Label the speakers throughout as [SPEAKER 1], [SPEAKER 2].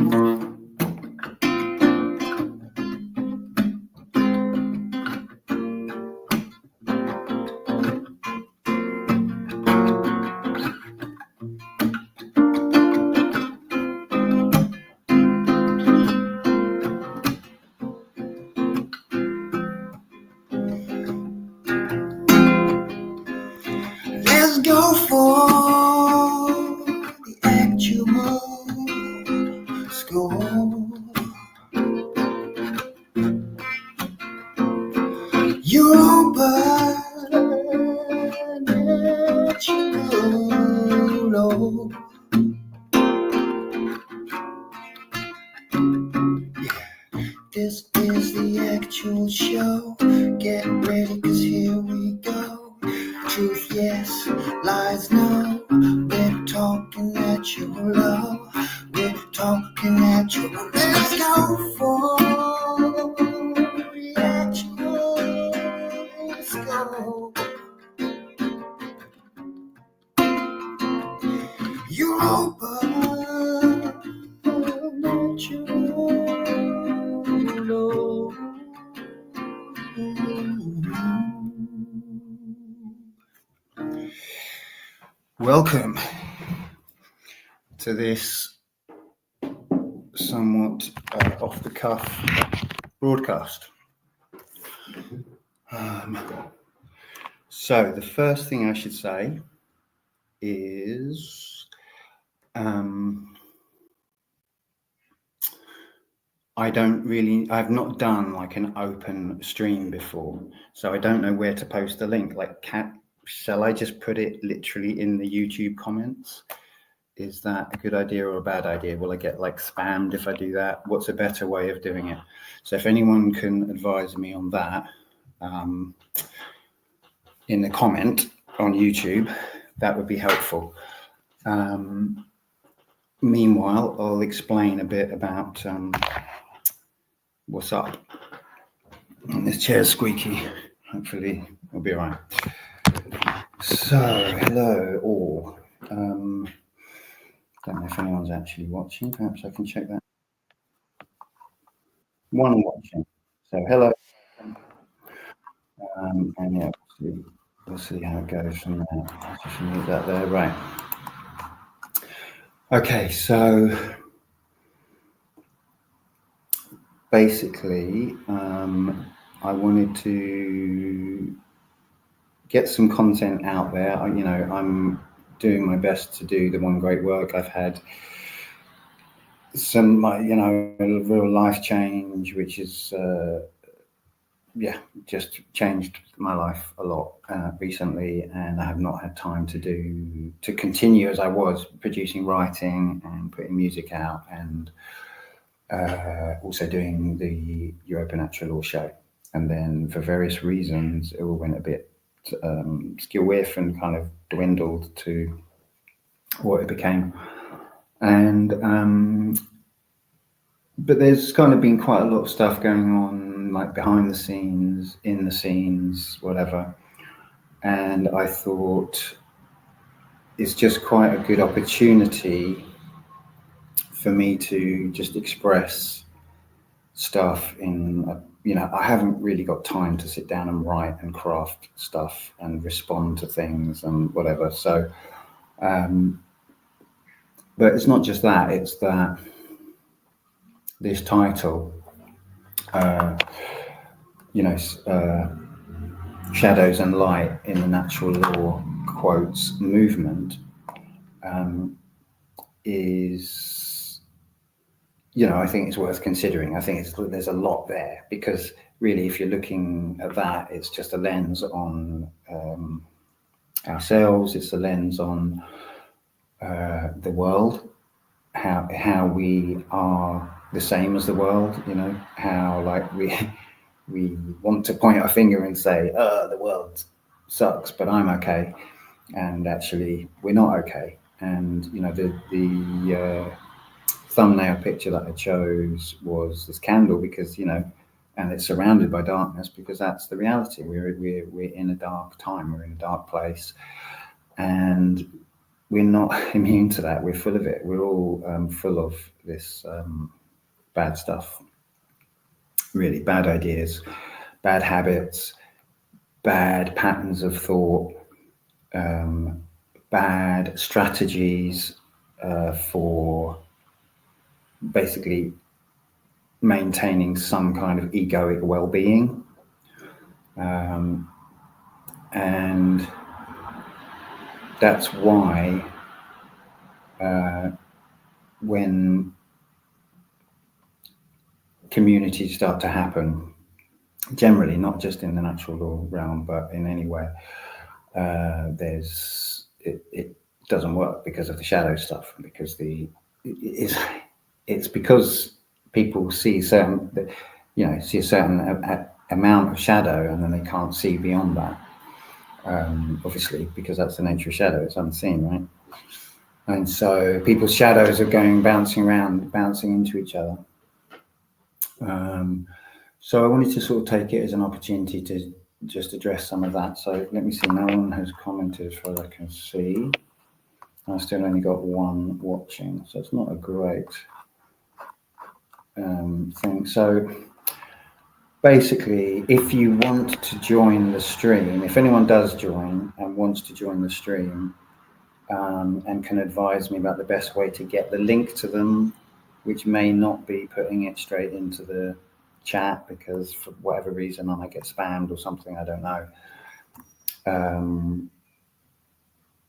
[SPEAKER 1] Let's go for the actual score. Europa, natural. This is the actual show. Get ready, 'cause here we go. Truth, yes. Lies, no. We're talking natural. We're talking natural. Let's go for the actual show. Europa, natural. Welcome to this somewhat off-the-cuff broadcast. So the first thing I should say is I've not done like an open stream before, so I don't know where to post the link. Shall I just put it literally in the YouTube comments? Is that a good idea or a bad idea? Will I get like spammed if I do that? What's a better way of doing it? So if anyone can advise me on that in the comment on YouTube, that would be helpful. Meanwhile, I'll explain a bit about what's up. And this chair's squeaky. Hopefully it'll be all right. So, hello all. Don't know if anyone's actually watching. Perhaps I can check that. One watching. So, hello. And yeah, we'll see how it goes from there. I'll just move that there. Right. Okay, so basically, I wanted to get some content out there. I'm doing my best to do the one great work. I've had some, a real life change, which is, just changed my life a lot recently, and I have not had time to continue as I was producing, writing, and putting music out, and also doing the Europa Natural Law show. And then for various reasons, it all went a bit skill whiff and kind of dwindled to what it became. And but there's kind of been quite a lot of stuff going on, like behind the scenes, in the scenes, whatever. And I thought it's just quite a good opportunity for me to just express stuff I haven't really got time to sit down and write and craft stuff and respond to things and whatever. So, but it's not just that, it's that this title, Shadows and Light in the Natural Law quotes movement, is, I think it's worth considering. I think there's a lot there, because really, if you're looking at that, it's just a lens on ourselves. It's a lens on the world, how we are the same as the world. How like we want to point our finger and say, the world sucks, but I'm okay, and actually we're not okay. And the thumbnail picture that I chose was this candle, because and it's surrounded by darkness, because that's the reality. We're in a dark time, we're in a dark place, and we're not immune to that. We're full of it. We're all full of this bad stuff, really bad ideas, bad habits, bad patterns of thought, bad strategies for basically maintaining some kind of egoic well-being. And that's why when communities start to happen, generally, not just in the natural law realm, but in anywhere, it doesn't work because of the shadow stuff, because it's because people see certain, see a certain amount of shadow, and then they can't see beyond that. Obviously, because that's the nature of shadow; it's unseen, right? And so people's shadows are bouncing around, bouncing into each other. So I wanted to sort of take it as an opportunity to just address some of that. So let me see, no one has commented as far as I can see. I still only got one watching, so it's not a great thing. So basically, if you want to join the stream, if anyone does join and wants to join the stream, and can advise me about the best way to get the link to them, which may not be putting it straight into the chat because for whatever reason I might get spammed or something, I don't know.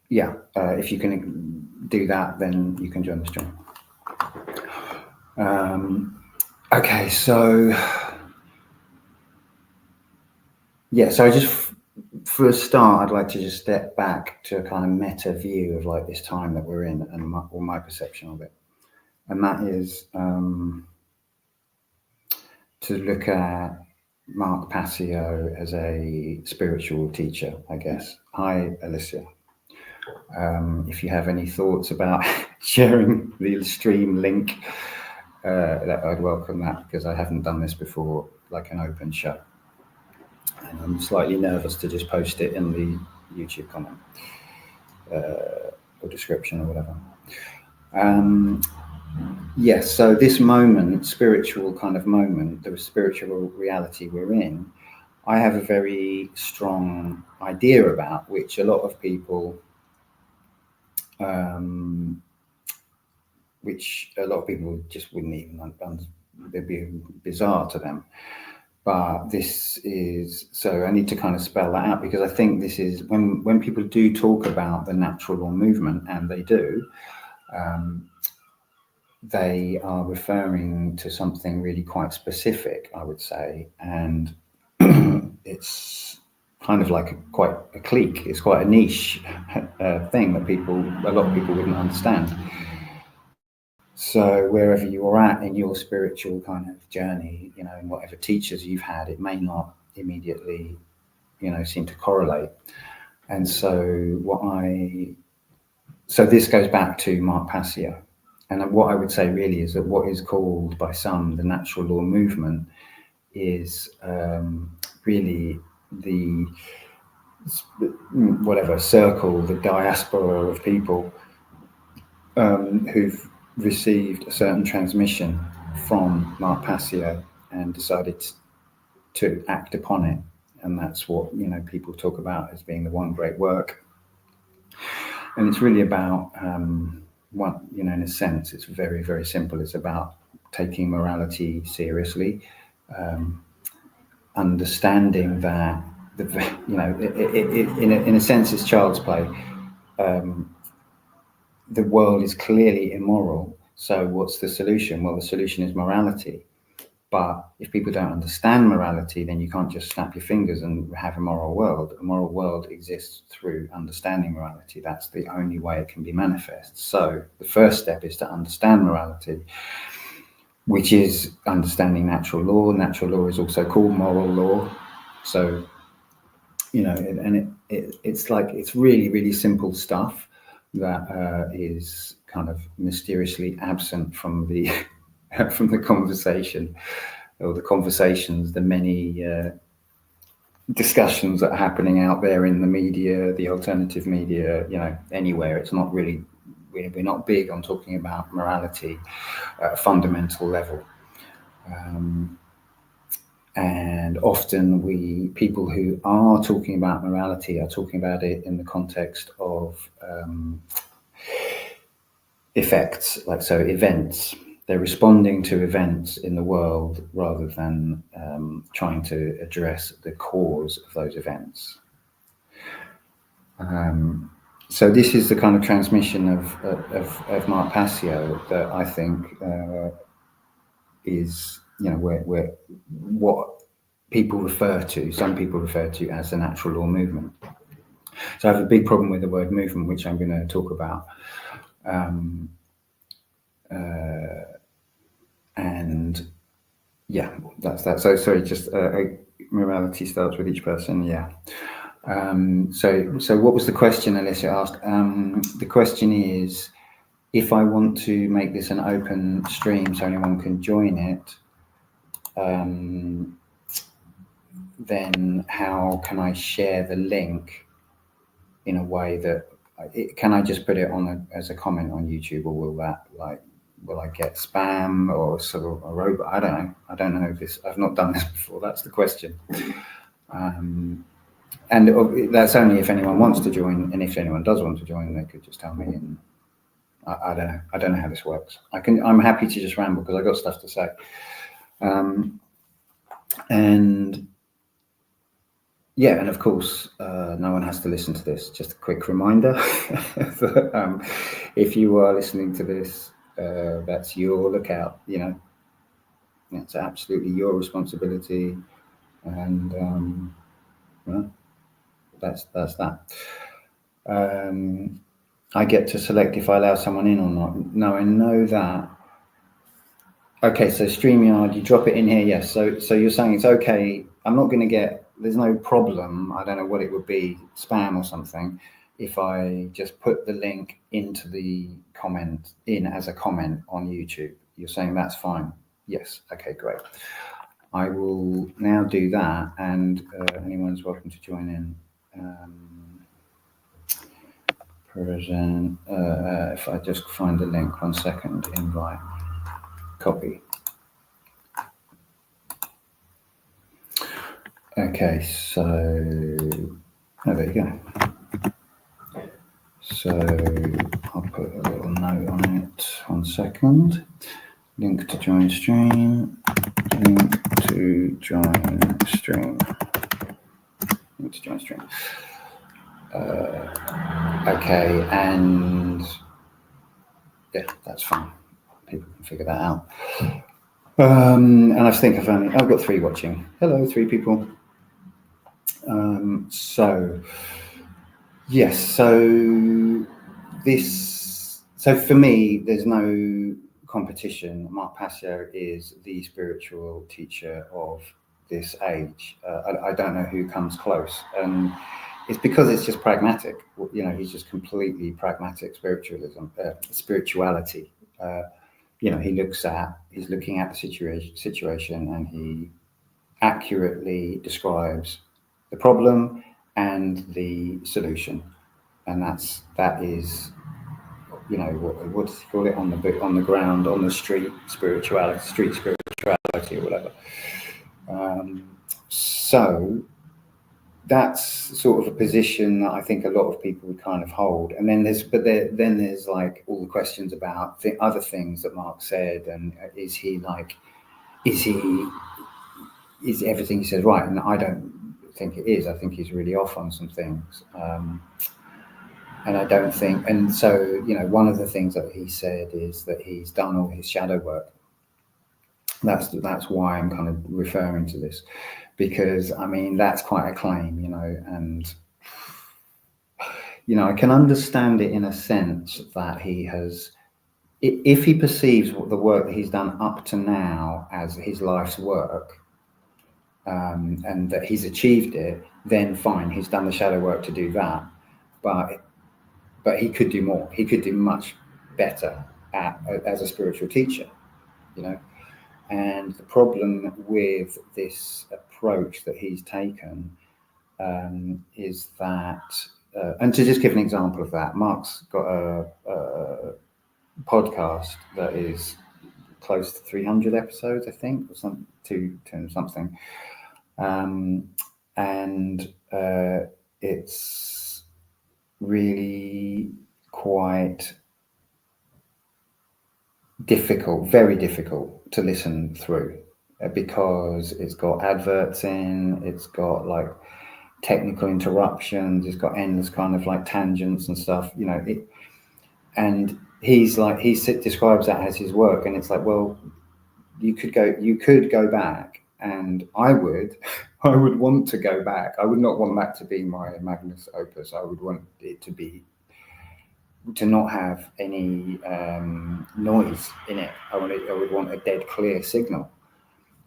[SPEAKER 1] If you can do that, then you can join the stream. Okay, so so I just, for a start, I'd like to just step back to a kind of meta view of like this time that we're in and my perception of it. And that is to look at Mark Passio as a spiritual teacher, I guess. Hi, Alicia. If you have any thoughts about sharing the stream link, that I'd welcome that, because I haven't done this before, like an open show. And I'm slightly nervous to just post it in the YouTube comment or description or whatever. Yes, so this moment, spiritual kind of moment, the spiritual reality we're in, I have a very strong idea about, which a lot of people, just wouldn't even, it'd be bizarre to them. But this is, so I need to kind of spell that out, because I think this is, when people do talk about the natural law movement, and they do, they are referring to something really quite specific, I would say, and it's kind of like quite a clique. It's quite a niche thing that a lot of people wouldn't understand. So wherever you're at in your spiritual kind of journey, and whatever teachers you've had, it may not immediately, seem to correlate. And so this goes back to Mark Passio. And what I would say really is that what is called by some the natural law movement is really the circle, the diaspora of people who've received a certain transmission from Mark Passio and decided to act upon it. And that's what, people talk about as being the one great work. And it's really about in a sense, it's very, very simple. It's about taking morality seriously, understanding that, in a sense, it's child's play. The world is clearly immoral. So what's the solution? Well, the solution is morality. But if people don't understand morality, then you can't just snap your fingers and have a moral world. A moral world exists through understanding morality. That's the only way it can be manifest. So the first step is to understand morality, which is understanding natural law. Natural law is also called moral law. So, it's like, it's really, really simple stuff that is kind of mysteriously absent from the from the conversation, or the conversations, the many discussions that are happening out there in the media, the alternative media, anywhere. It's not really, we're not big on talking about morality at a fundamental level. And often people who are talking about morality are talking about it in the context of effects, events. They're responding to events in the world rather than trying to address the cause of those events. So this is the kind of transmission of Mark Passio that I think is, where what some people refer to as the natural law movement. So I have a big problem with the word movement, which I'm going to talk about. And yeah, that's that. So sorry, just morality starts with each person. Yeah. So what was the question Alicia asked? The question is, if I want to make this an open stream so anyone can join it, then how can I share the link in a way that can I just put it on as a comment on YouTube, or will I get spam or sort of a robot? I don't know. I don't know this. I've not done this before. That's the question. And that's only if anyone wants to join. And if anyone does want to join, they could just tell me. And I don't know. I don't know how this works. I'm happy to just ramble because I've got stuff to say. And yeah, and of course, no one has to listen to this. Just a quick reminder that if you are listening to this, that's your lookout. It's absolutely your responsibility, and that's that. I get to select if I allow someone in or not. No, I know that. Okay, so StreamYard, you drop it in here, yes. So you're saying it's okay. I'm not going to there's no problem. I don't know what it would be, spam or something, if I just put the link into the comment as a comment on YouTube. You're saying that's fine? Yes. Okay, great. I will now do that, and anyone's welcome to join in. If I just find the link, 1 second, invite, copy. Okay, so there you go. So I'll put a little note on it. 1 second. Link to join stream. Link to join stream. Link to join stream. Okay, and yeah, that's fine. People can figure that out. And I think I've got 3 watching. Hello, 3 people. So yes, so for me, there's no competition. Mark Passio is the spiritual teacher of this age. I don't know who comes close, and it's because it's just pragmatic. He's just completely pragmatic spirituality. He's looking at the situation, and he accurately describes the problem and the solution, and that is what does he call it, on the ground, on the street spirituality or whatever. So that's sort of a position that I think a lot of people would kind of hold. And then there's like all the questions about other things that Mark said, and is everything he says right? And I don't think it is. I think he's really off on some things. And I don't think, and so, one of the things that he said is that he's done all his shadow work. That's why I'm kind of referring to this, because I mean, that's quite a claim, and I can understand it in a sense that he has, if he perceives the work that he's done up to now as his life's work, and that he's achieved it, then fine, he's done the shadow work to do that. But he could do more. He could do much better as a spiritual teacher, And the problem with this approach that he's taken is that, and to just give an example of that, Mark's got a podcast that is close to 300 episodes, I think, or something, to something. And it's really quite difficult, very difficult to listen through, because it's got adverts in, it's got like technical interruptions, it's got endless kind of like tangents and stuff, you know. And he describes that as his work, and it's like, well, you could go back, and I would want to go back. I would not want that to be my magnus opus. I would want it to not have any noise in it. I would want a dead clear signal,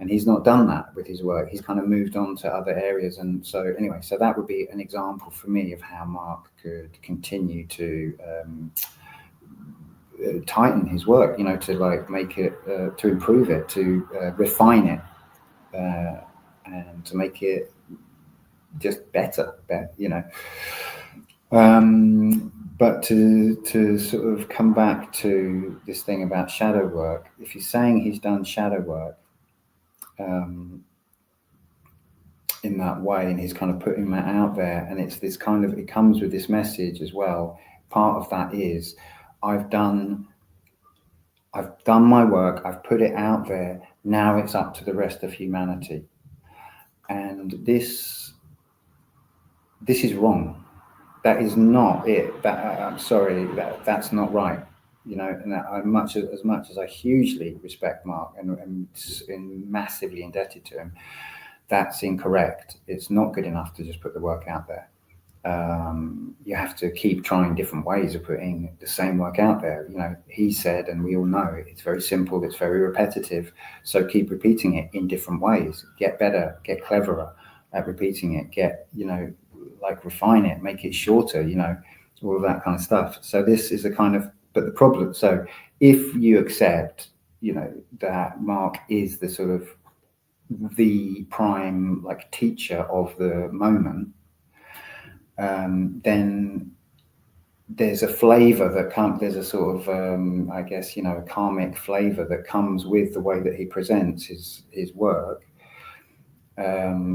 [SPEAKER 1] and he's not done that with his work. He's kind of moved on to other areas, and so anyway, so that would be an example for me of how Mark could continue to tighten his work, you know, to like make it, to improve it, to refine it, and to make it just better, you know. But to sort of come back to this thing about shadow work, if he's saying he's done shadow work in that way, and he's kind of putting that out there, and it's this kind of, it comes with this message as well. Part of that is, I've done my work, I've put it out there, now it's up to the rest of humanity. And this is wrong. That is not it. I'm sorry, that's not right. You know, and as much as I hugely respect Mark and massively indebted to him, that's incorrect. It's not good enough to just put the work out there. You have to keep trying different ways of putting the same work out there. You know, he said, and we all know, it's very simple, it's very repetitive. So keep repeating it in different ways. Get better, get cleverer at repeating it. Get, you know, like refine it, make it shorter. You know, all of that kind of stuff. So this is a kind of, but the problem. So if you accept, you know, that Mark is the sort of the prime like teacher of the moment, then there's a flavor that comes, there's a sort of, I guess, you know, a karmic flavor that comes with the way that he presents his work,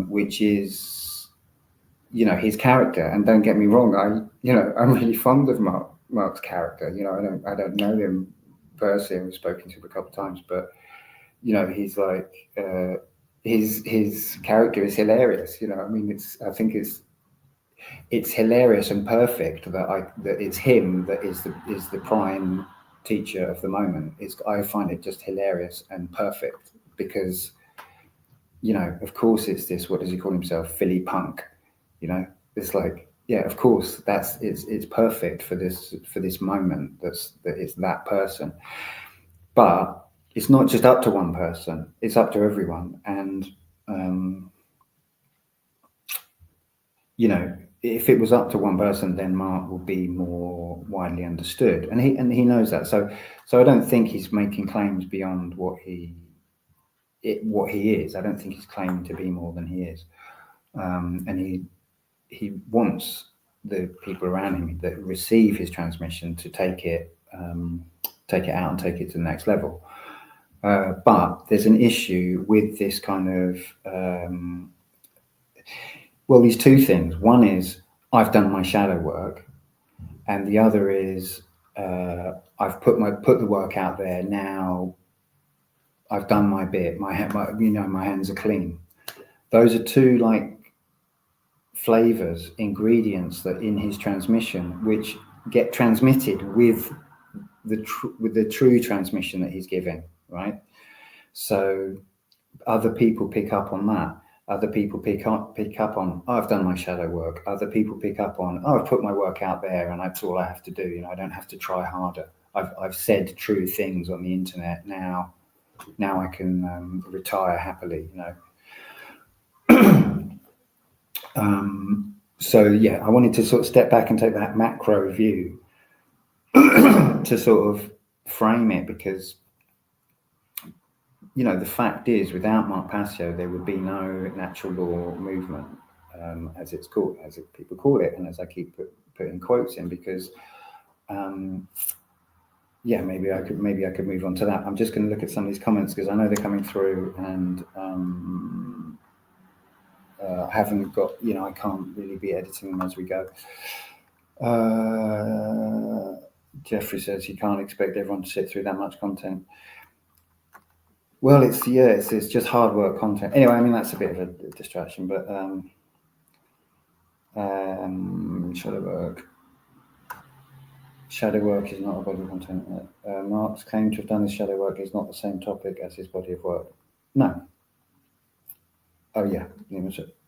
[SPEAKER 1] which is, you know, his character. And don't get me wrong, I'm really fond of Mark's character. You know, I don't know him personally. I've spoken to him a couple of times, but, you know, he's like, his character is hilarious. You know, I mean, I think it's hilarious and perfect that it's him that is the prime teacher of the moment. I find it just hilarious and perfect because, you know, of course it's this, what does he call himself? Philly punk, you know, it's like, yeah, of course it's perfect for this moment. That it's that person, but it's not just up to one person, it's up to everyone. And, you know, if it was up to one person, then Mark will be more widely understood, and he knows that. So I don't think he's making claims beyond what he is. I don't think he's claiming to be more than he is, and he wants the people around him that receive his transmission to take it out and take it to the next level. But there's an issue with this kind of. Well, these two things. One is I've done my shadow work, and the other is I've put the work out there. Now I've done my bit. My hands are clean. Those are two like flavors, ingredients that in his transmission, which get transmitted with the true transmission that he's giving. Right. So other people pick up on that. Other people pick up on, oh, I've done my shadow work. Other people pick up on, oh, I've put my work out there, and that's all I have to do. You know, I don't have to try harder. I've said true things on the internet. Now I can retire happily. You know. So yeah, I wanted to sort of step back and take that macro view to sort of frame it, because, you know, the fact is, without Mark Passio, there would be no natural law movement. as it's called, people call it, and as I keep putting quotes in, because yeah, maybe I could move on to that. I'm just going to look at some of these comments because I know they're coming through, and I haven't got, I can't really be editing them as we go. Jeffrey says he can't expect everyone to sit through that much content. Well, it's just hard work content. Anyway, I mean, that's a bit of a distraction, but shadow work. Shadow work is not a body of content. Mark's claim to have done his shadow work is not the same topic as his body of work. No. Oh yeah,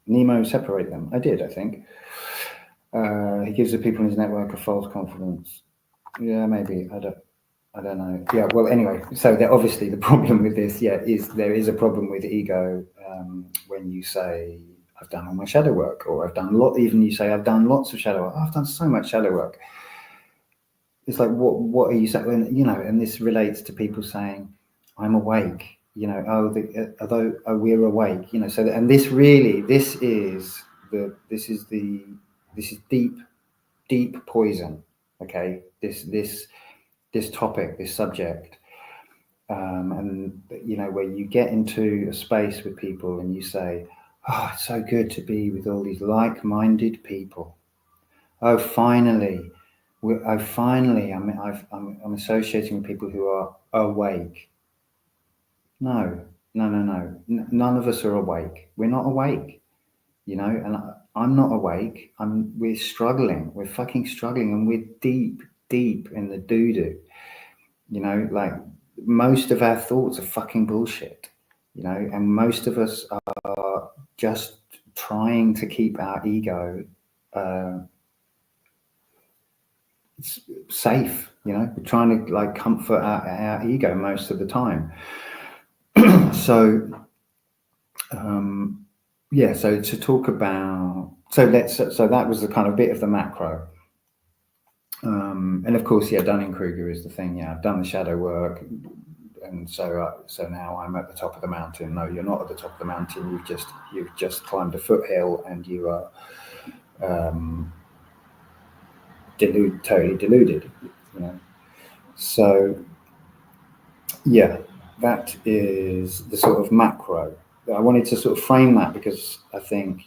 [SPEAKER 1] Nemo separate them. I did, I think. He gives the people in his network a false confidence. Yeah, maybe. I don't know. Yeah, well, anyway, so obviously the problem with this, is there is a problem with ego when you say, I've done all my shadow work, or I've done even you say, I've done lots of shadow work. I've done so much shadow work. It's like, what are you saying? And this relates to people saying, I'm awake, although we're awake, so and this is deep poison. Okay. This topic, this subject, and where you get into a space with people and you say, oh, it's so good to be with all these like-minded people. Oh, finally, I'm associating with people who are awake. No. None of us are awake. We're not awake, and I'm not awake. We're struggling. We're fucking struggling, and we're deep in the doo-doo. Like most of our thoughts are fucking bullshit, and most of us are just trying to keep our ego safe. We're trying to like comfort our ego most of the time. So so to talk about, so that was the kind of bit of the macro, and of course, Dunning-Kruger is the thing. I've done the shadow work, and so now I'm at the top of the mountain. No, you're not at the top of the mountain. You've just climbed a foothill, and you are totally deluded. So that is the sort of macro. I wanted to sort of frame that because I think,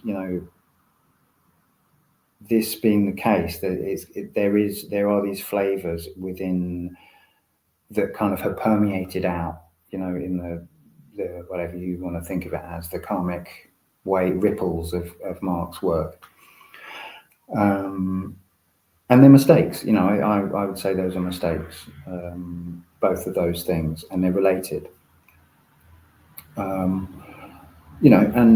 [SPEAKER 1] this being the case, that there are these flavors within that kind of have permeated out, in the whatever you want to think of it as, the karmic ripples of Mark's work. And they're mistakes, I would say those are mistakes, both of those things, and they're related. And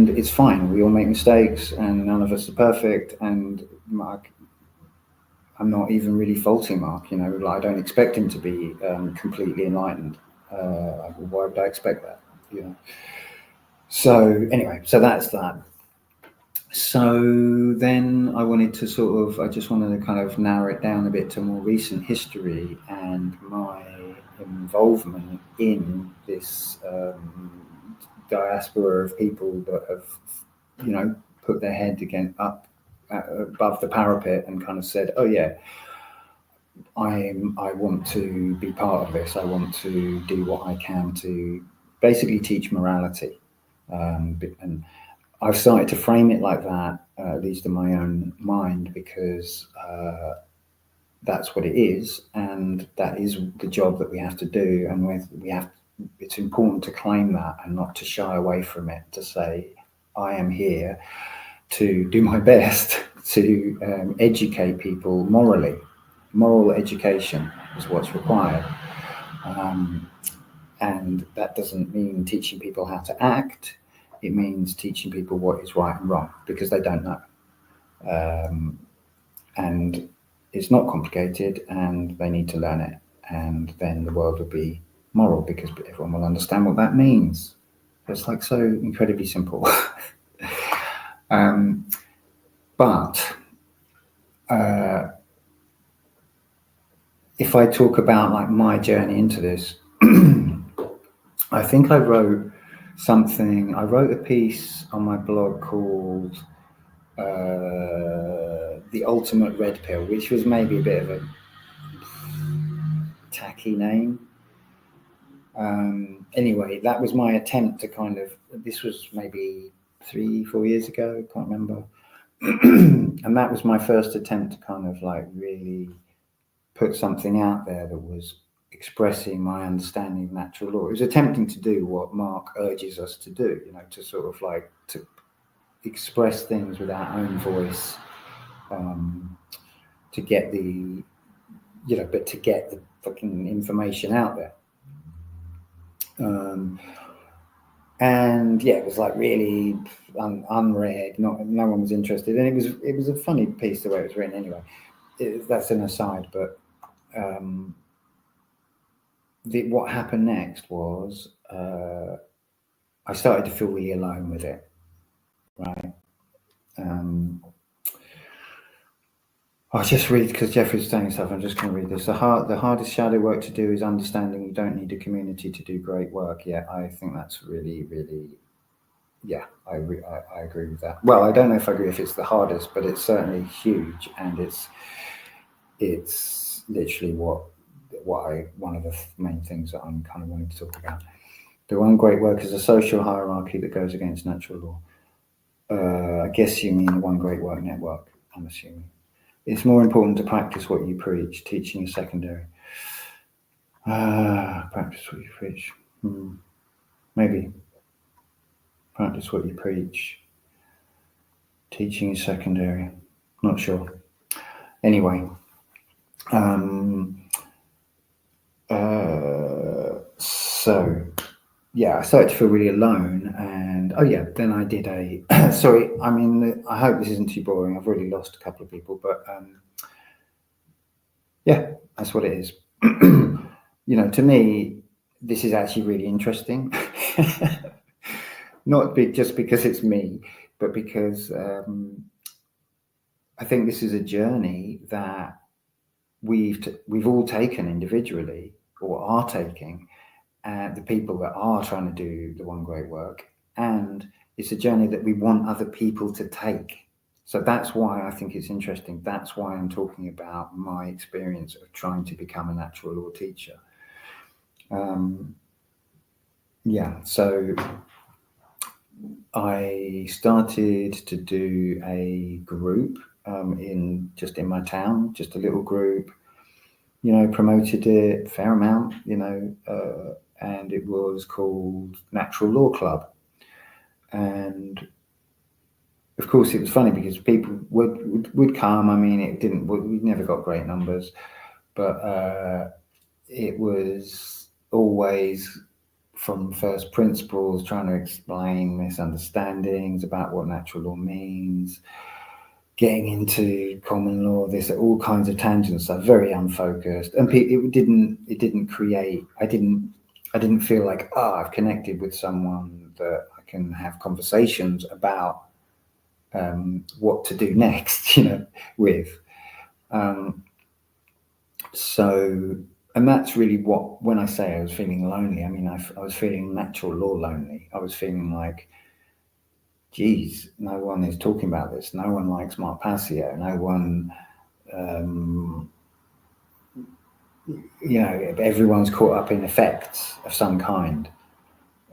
[SPEAKER 1] it's fine. We all make mistakes, and none of us are perfect. And Mark, I'm not even really faulting Mark. I don't expect him to be completely enlightened. Why would I expect that? So anyway, so that's that. So then I just wanted to kind of narrow it down a bit to more recent history and my involvement in this diaspora of people that have, put their head up above the parapet and kind of said, oh yeah, I want to be part of this. I want to do what I can to basically teach morality. And I've started to frame it like that, at least in my own mind, because that's what it is, and that is the job that we have to do. And it's important to claim that and not to shy away from it, to say, I am here to do my best to educate people morally. Moral education is what's required. And that doesn't mean teaching people how to act. It means teaching people what is right and wrong, because they don't know. And it's not complicated, and they need to learn it. And then the world will be moral, because everyone will understand what that means. It's like so incredibly simple. But if I talk about like my journey into this, I think I wrote a piece on my blog called The Ultimate Red Pill, which was maybe a bit of a tacky name. Anyway, that was my attempt to kind of, this was maybe 3-4 years ago, I can't remember. And that was my first attempt to kind of like really put something out there that was expressing my understanding of natural law. It was attempting to do what Mark urges us to do, you know, to sort of like to express things with our own voice, to get the, you know, but to get the fucking information out there. And yeah, it was like really unread. No one was interested, and it was a funny piece the way it was written. Anyway, that's an aside. But what happened next was I started to feel really alone with it. Right. I'll just read, because Jeffrey's saying stuff. I'm just going to read this. The hardest shadow work to do is understanding you don't need a community to do great work. Yeah, I think that's really, really. Yeah, I agree with that. Well, I don't know if I agree if it's the hardest, but it's certainly huge, and it's literally one of the main things that I'm kind of wanting to talk about. The one great work is a social hierarchy that goes against natural law. I guess you mean the one great work network, I'm assuming. It's more important to practice what you preach. Teaching is secondary. Practice what you preach. Maybe. Practice what you preach. Teaching is secondary. Not sure. Anyway. So, yeah, I started to feel really alone, and then I did a. Sorry, I mean, I hope this isn't too boring. I've already lost a couple of people, but yeah, that's what it is. You know, to me, this is actually really interesting. Not just because it's me, but because I think this is a journey that we've all taken individually, or are taking, the people that are trying to do the one great work, and it's a journey that we want other people to take. So that's why I think it's interesting. That's why I'm talking about my experience of trying to become a natural law teacher. So I started to do a group in my town, just a little group, you know, promoted it a fair amount, you know, and it was called Natural Law Club. And of course it was funny because people would come. I mean, we never got great numbers, but it was always from first principles, trying to explain misunderstandings about what natural law means, getting into common law, this, all kinds of tangents, so very unfocused. And it didn't create, I didn't feel like, I've connected with someone that I can have conversations about what to do next, you know, with. And that's really when I say I was feeling lonely, I mean, I was feeling natural law lonely. I was feeling like, geez, no one is talking about this. No one likes Mark Passio. No one, you know, everyone's caught up in effects of some kind.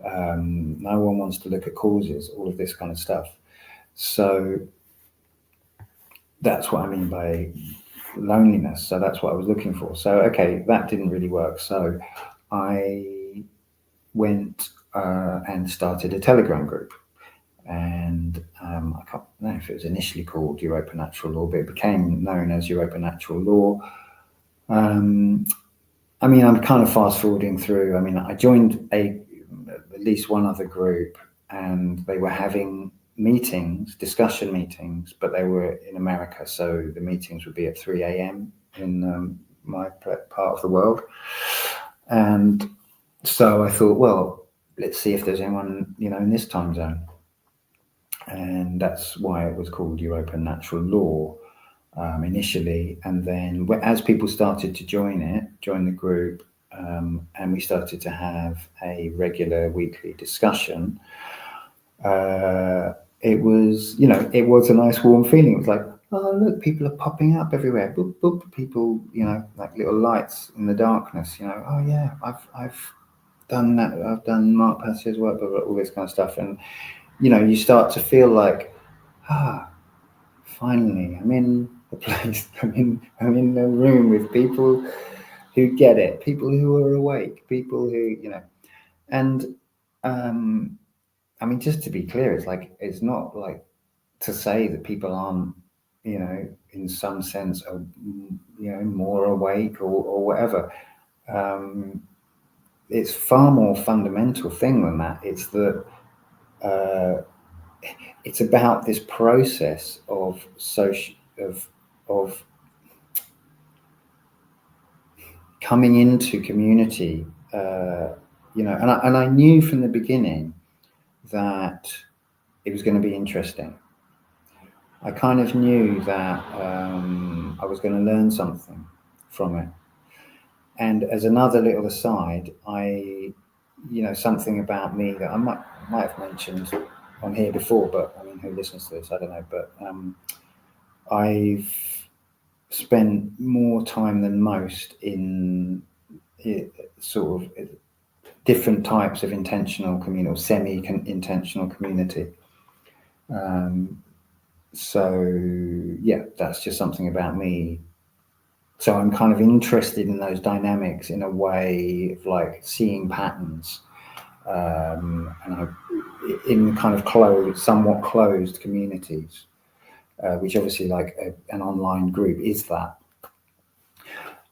[SPEAKER 1] No one wants to look at causes, all of this kind of stuff. So that's what I mean by loneliness. So that's what I was looking for. So, okay, that didn't really work. So I went and started a Telegram group. And I can't know if it was initially called Europa Natural Law, but it became known as Europa Natural Law. I mean, I'm kind of fast forwarding through. I mean, I joined at least one other group, and they were having discussion meetings, but they were in America, so the meetings would be at 3 a.m. in my part of the world. And so I thought, well, let's see if there's anyone, you know, in this time zone. And that's why it was called Europa Natural Law initially. And then as people started to join the group, and we started to have a regular weekly discussion, it was, you know, it was a nice warm feeling. It was like, oh look, people are popping up everywhere. Boop, boop. People, you know, like little lights in the darkness. You know, oh yeah, I've done that. I've done Mark Passio's work, blah, blah, all this kind of stuff. And you know, you start to feel like, finally, I'm in a place. I'm in a room with people who get it, people who are awake, people who, you know, and I mean, just to be clear, it's like, it's not like to say that people aren't, you know, in some sense, you know, more awake or whatever. It's far more fundamental thing than that. It's that it's about this process of of coming into community. You know, and I knew from the beginning that it was going to be interesting. I kind of knew that I was going to learn something from it. And as another little aside, you know, something about me that I might have mentioned on here before, but I mean, who listens to this? I don't know. But I've spent more time than most in sort of different types of intentional community or semi-intentional community. So yeah, that's just something about me. So I'm kind of interested in those dynamics in a way of like seeing patterns, and in kind of somewhat closed communities, which obviously like an online group is that.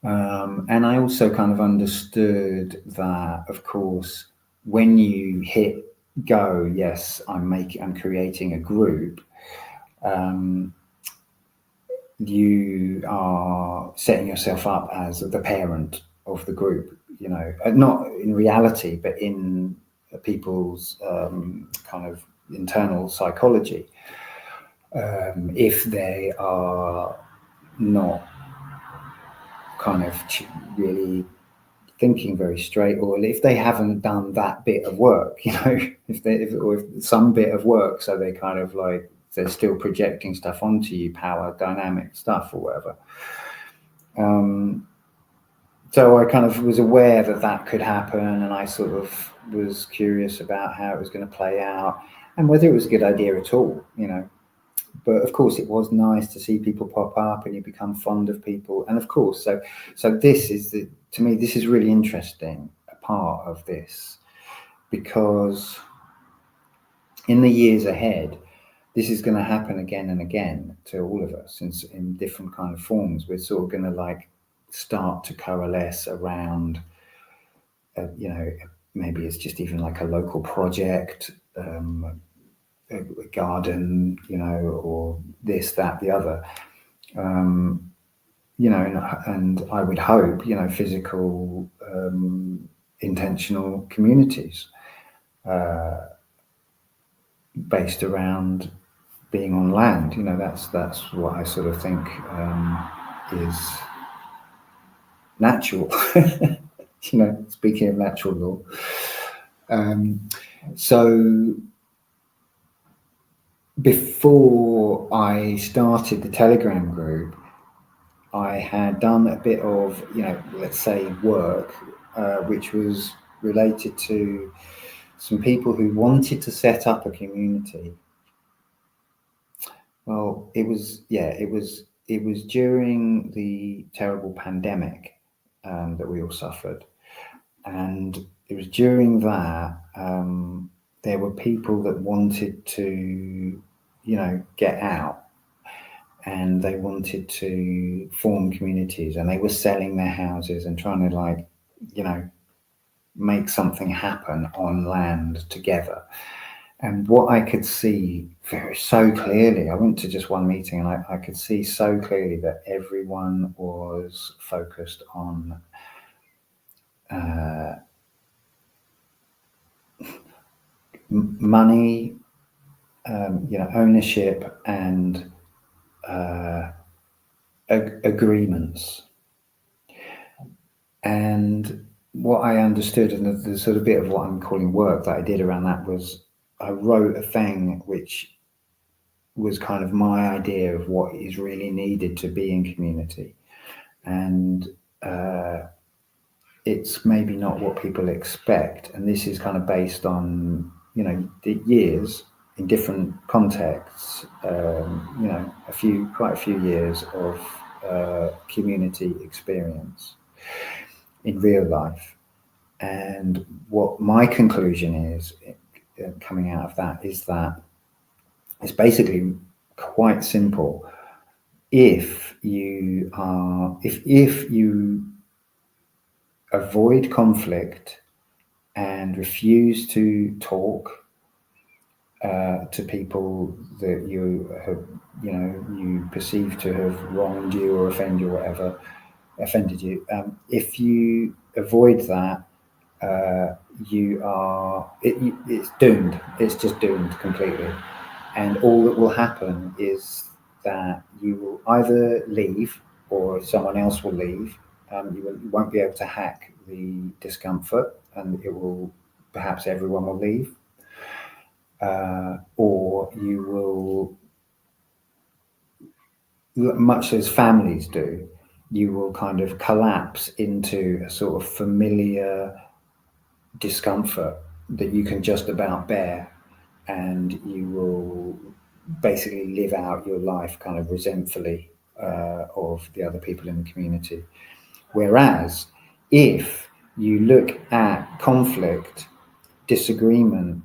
[SPEAKER 1] And I also kind of understood that, of course, when you hit go, yes, I'm creating a group. You are setting yourself up as the parent of the group, you know, not in reality, but in people's kind of internal psychology. If they are not kind of really thinking very straight, or if they haven't done that bit of work, you know, if some bit of work, so they kind of like, they're still projecting stuff onto you, power dynamic stuff or whatever. So I kind of was aware that that could happen, and I sort of was curious about how it was going to play out and whether it was a good idea at all, you know. But of course, it was nice to see people pop up, and you become fond of people. And of course, so this is to me, this is really interesting, a part of this, because in the years ahead, this is going to happen again and again to all of us in different kind of forms. We're sort of going to like start to coalesce around, you know, maybe it's just even like a local project, a garden, you know, or this, that, the other, you know, and I would hope, you know, physical, intentional communities based around being on land. You know, that's what I sort of think is natural. You know, speaking of natural law. So before I started the Telegram group, I had done a bit of, you know, let's say work, which was related to some people who wanted to set up a community. Well, it was during the terrible pandemic that we all suffered, and it was during that there were people that wanted to, you know, get out, and they wanted to form communities, and they were selling their houses and trying to, like, you know, make something happen on land together. And what I could see so clearly, I went to just one meeting, and I could see so clearly that everyone was focused on money, you know, ownership, and agreements. And what I understood, and the sort of bit of what I'm calling work that I did around that, was I wrote a thing which was kind of my idea of what is really needed to be in community. And it's maybe not what people expect. And this is kind of based on, the years in different contexts, quite a few years of community experience in real life. And what my conclusion is coming out of that is that it's basically quite simple. If you avoid conflict and refuse to talk to people that you have, you perceive to have wronged you or offended you. If you avoid that, it's doomed. It's just doomed completely. And all that will happen is that you will either leave or someone else will leave. You won't be able to hack the discomfort, and perhaps everyone will leave. Or you will, much as families do, you will kind of collapse into a sort of familiar discomfort that you can just about bear, and you will basically live out your life kind of resentfully of the other people in the community. Whereas if you look at conflict, disagreement,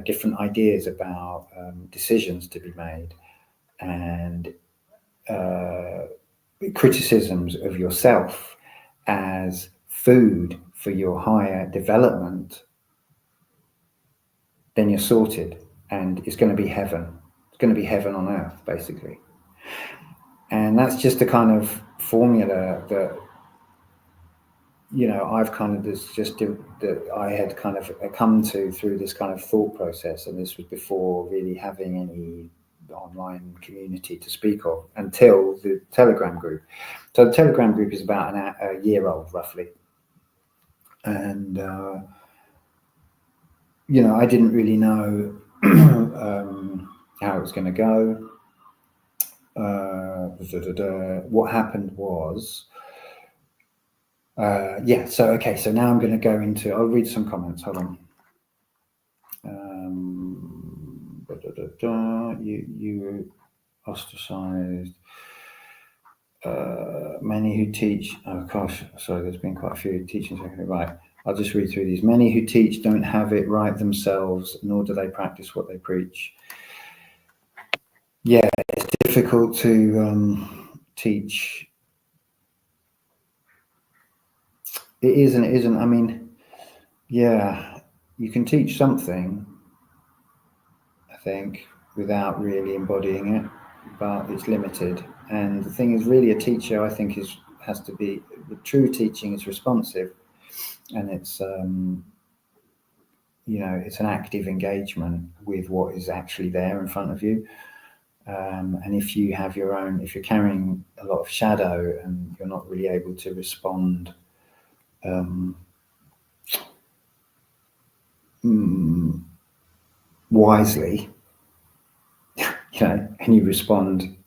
[SPEAKER 1] different ideas about decisions to be made, and criticisms of yourself as food for your higher development, then you're sorted, and it's going to be heaven. It's going to be heaven on earth, basically. And that's just a kind of formula that, I've kind of that I had kind of come to through this kind of thought process. And this was before really having any online community to speak of until the Telegram group. So the Telegram group is about a year old, roughly. And, I didn't really know how it was going to go. What happened was, so now I'm going to go into, I'll read some comments, hold on. You were ostracized. Many who teach, there's been quite a few teaching secondary, right. I'll just read through these. Many who teach don't have it right themselves, nor do they practice what they preach. Yeah, it's difficult to teach. It is and it isn't. I mean, yeah, you can teach something, I think, without really embodying it, but it's limited. And the thing is, really, a teacher, I think, has to be, the true teaching is responsive, and it's it's an active engagement with what is actually there in front of you. And if you're carrying a lot of shadow and you're not really able to respond wisely, and you respond,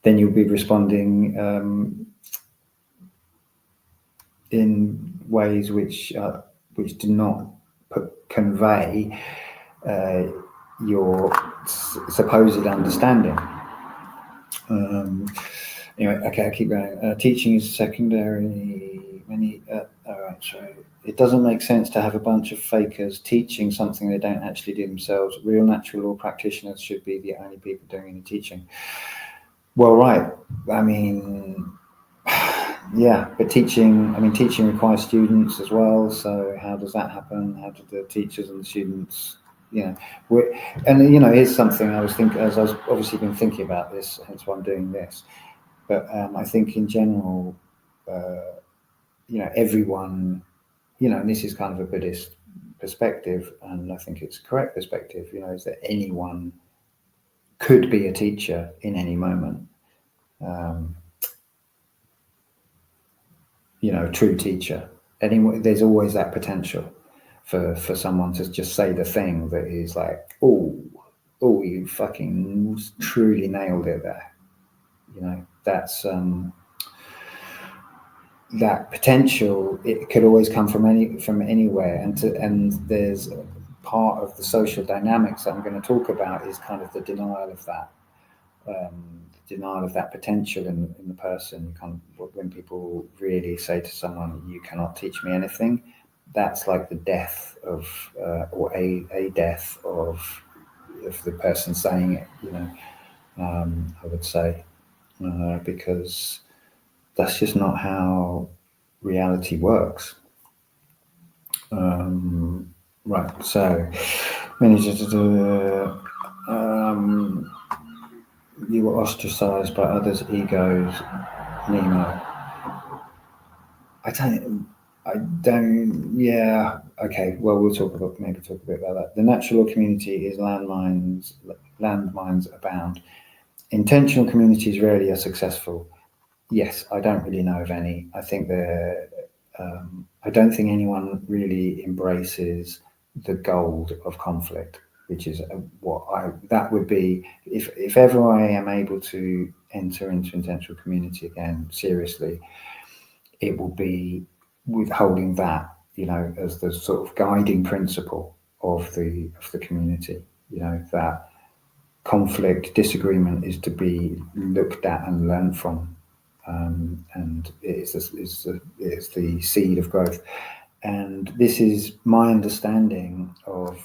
[SPEAKER 1] then you'll be responding in ways which do not convey your supposed understanding. Anyway, okay, I keep going. Teaching is secondary. It doesn't make sense to have a bunch of fakers teaching something they don't actually do themselves. Real natural law practitioners should be the only people doing any teaching. Well, right. I mean, yeah, but teaching requires students as well. So how does that happen? How do the teachers and the students, here's something I was thinking, as I've obviously been thinking about this, hence why I'm doing this. But I think in general, everyone, and this is kind of a Buddhist perspective, and I think it's a correct perspective, is that anyone could be a teacher in any moment. True teacher. There's always that potential for someone to just say the thing that is like, oh, oh, you fucking truly nailed it there. You know, that's that potential. It could always come from anywhere, and there's part of the social dynamics that I'm going to talk about is kind of the denial of that. Denial of that potential in the person. Kind of when people really say to someone, "You cannot teach me anything," that's like the death of, or a death of the person saying it. You know, I would say, because that's just not how reality works. Right. So, you were ostracized by others' egos, Nemo. I don't, yeah, okay, well, we'll maybe talk a bit about that. The natural community is landmines abound. Intentional communities rarely are successful. Yes, I don't really know of any. I think I don't think anyone really embraces the gold of conflict, which is that would be, if ever I am able to enter into intentional community again, seriously, it will be withholding that, you know, as the sort of guiding principle of the community. You know, that conflict, disagreement is to be looked at and learned from, and it is the seed of growth. And this is my understanding of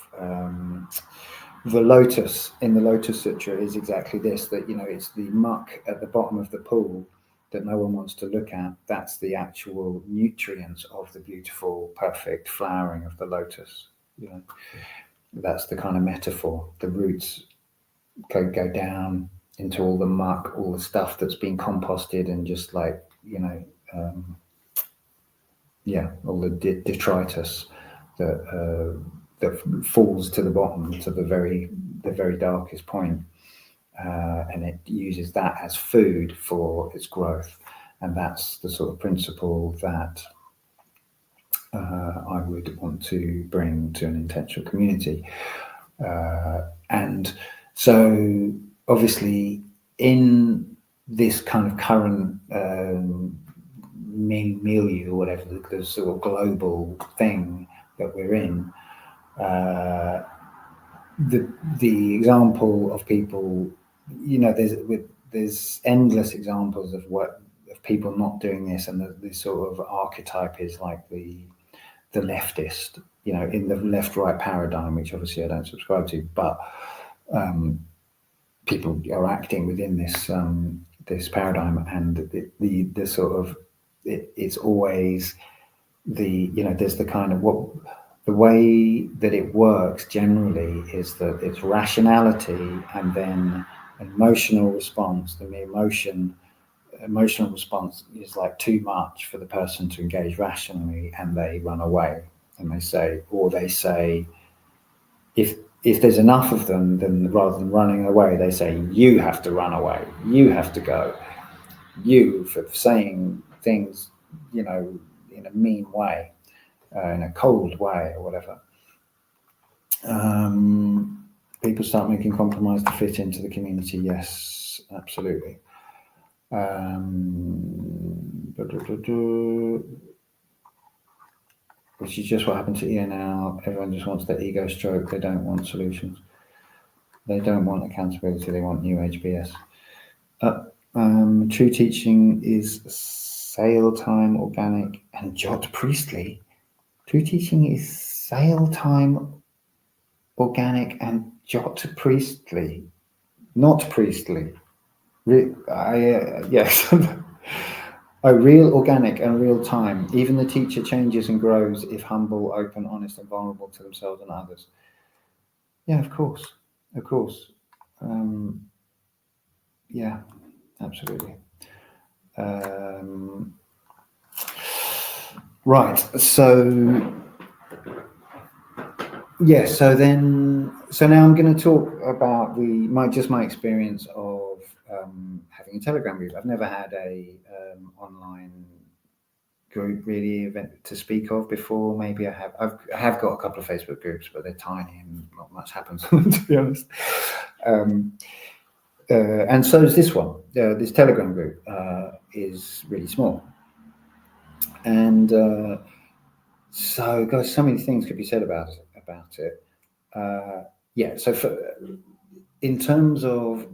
[SPEAKER 1] the lotus in the Lotus Sutra is exactly this, that, you know, it's the muck at the bottom of the pool that no one wants to look at. That's the actual nutrients of the beautiful, perfect flowering of the lotus. You know, that's the kind of metaphor. The roots go down into all the muck, all the stuff that's been composted, and just like, you know, all the detritus that falls to the bottom, to the very darkest point. And it uses that as food for its growth. And that's the sort of principle that I would want to bring to an intentional community. And so, obviously, in this kind of current milieu, or whatever, the sort of global thing that we're in, the example of people, you know, there's endless examples of people not doing this, and the sort of archetype is like the leftist, you know, in the left-right paradigm, which obviously I don't subscribe to, but people are acting within this this paradigm, and the sort of it's always the, you know, there's the kind of the way that it works generally is that it's rationality and then an emotional response. The emotional response is like too much for the person to engage rationally, and they run away, and they say, if there's enough of them, then rather than running away, they say, you have to run away, you have to go, you for saying things, you know, in a mean way, in a cold way, or whatever. People start making compromise to fit into the community. Yes, absolutely. Which is just what happened to Ian now. Everyone just wants their ego stroke. They don't want solutions. They don't want accountability. They want new age BS. True teaching is sale time, organic, and jot priestly. True teaching is sale time, organic, and jot priestly, not priestly. Yes. Oh, real, organic, and real time. Even the teacher changes and grows if humble, open, honest, and vulnerable to themselves and others. Yeah, of course. Yeah, absolutely. Right. So, yeah. So now I'm going to talk about my experience of having a Telegram group. I've never had a online group really to speak of before. Maybe I have got a couple of Facebook groups, but they're tiny and not much happens to be honest. And so is this one. This Telegram group is really small, and so guys, so many things could be said about it. Yeah. So in terms of,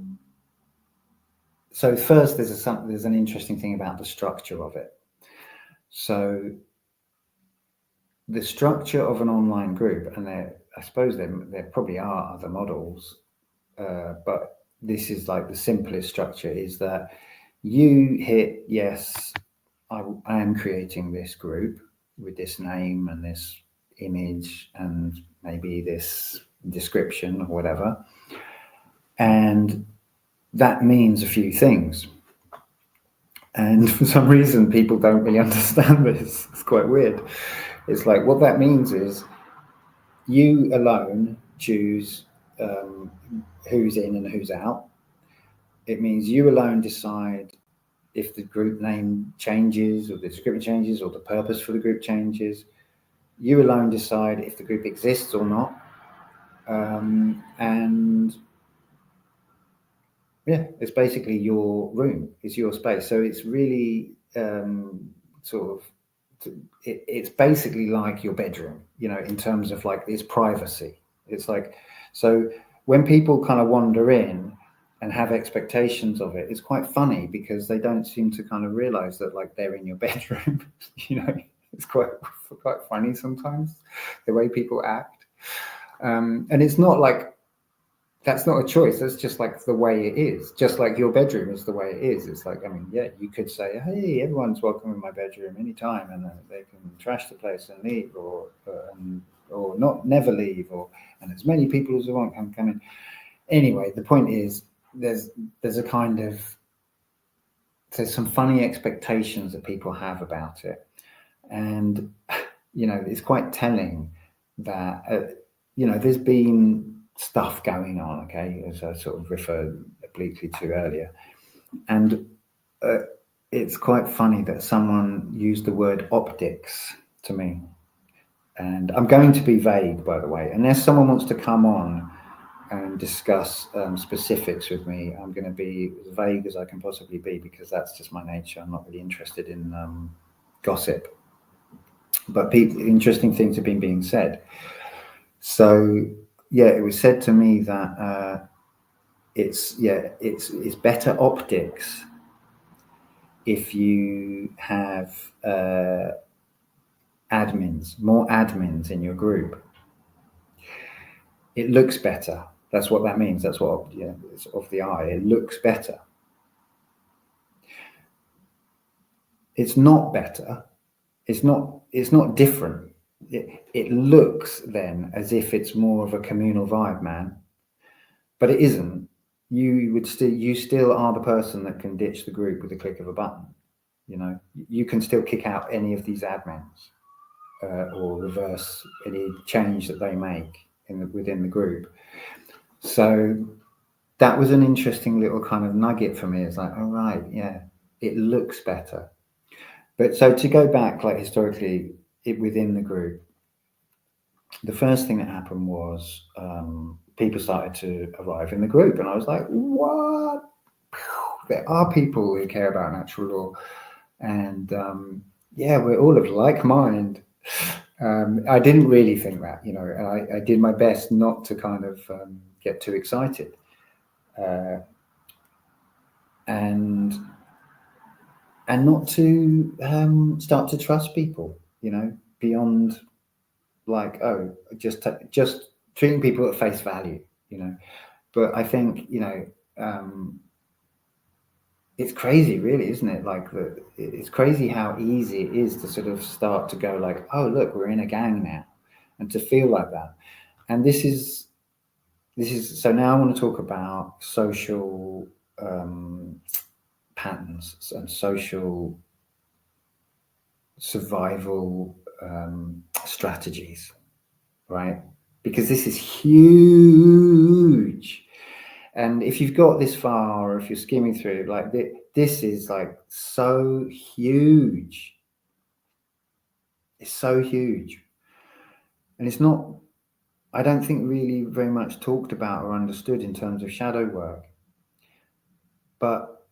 [SPEAKER 1] so first there's an interesting thing about the structure of it. So the structure of an online group, and I suppose there probably are other models, but this is like the simplest structure, is that you hit yes, I am creating this group with this name and this image and maybe this description or whatever, and that means a few things. And for some reason, people don't really understand this. It's quite weird. It's like, what that means is you alone choose who's in and who's out. It means you alone decide if the group name changes or the description changes or the purpose for the group changes. You alone decide if the group exists or not. And yeah, it's basically your room, it's your space. So it's really it's basically like your bedroom, in terms of like its privacy. It's like, so when people kind of wander in and have expectations of it, it's quite funny because they don't seem to kind of realize that like they're in your bedroom. It's quite funny sometimes the way people act, and it's not like, that's not a choice. That's just like the way it is. Just like your bedroom is the way it is. It's like, I mean, yeah, you could say, hey, everyone's welcome in my bedroom anytime, and they can trash the place and leave, or never leave, and as many people as they want can come in. Anyway, the point is, there's some funny expectations that people have about it, and it's quite telling that there's been stuff going on, okay, as I sort of referred obliquely to earlier, and it's quite funny that someone used the word optics to me, and I'm going to be vague, by the way, unless someone wants to come on and discuss specifics with me. I'm going to be as vague as I can possibly be, because that's just my nature. I'm not really interested in gossip, but interesting things have been being said. So yeah, it was said to me that it's better optics if you have more admins in your group. It looks better. That's what that means. That's what, it's of the eye. It looks better. It's not better. It's not different. It looks then as if it's more of a communal vibe, man, but it isn't. You still are the person that can ditch the group with a click of a button. You can still kick out any of these admins or reverse any change that they make within the group. So that was an interesting little kind of nugget for me. It's like, all right, yeah, it looks better. But so to go back, like historically, within the group, the first thing that happened was people started to arrive in the group, and I was like, what? There are people who care about natural law, and yeah, we're all of like mind. I didn't really think that, and I did my best not to kind of get too excited, and not to start to trust people, beyond like, oh, just treating people at face value, But I think, it's crazy, really, isn't it? Like, it's crazy how easy it is to sort of start to go like, oh, look, we're in a gang now, and to feel like that. And this is so now I want to talk about social patterns and social survival strategies, right? Because this is huge. And if you've got this far, or if you're skimming through, like this is like so huge. It's so huge, and it's not, I don't think, really very much talked about or understood in terms of shadow work. But,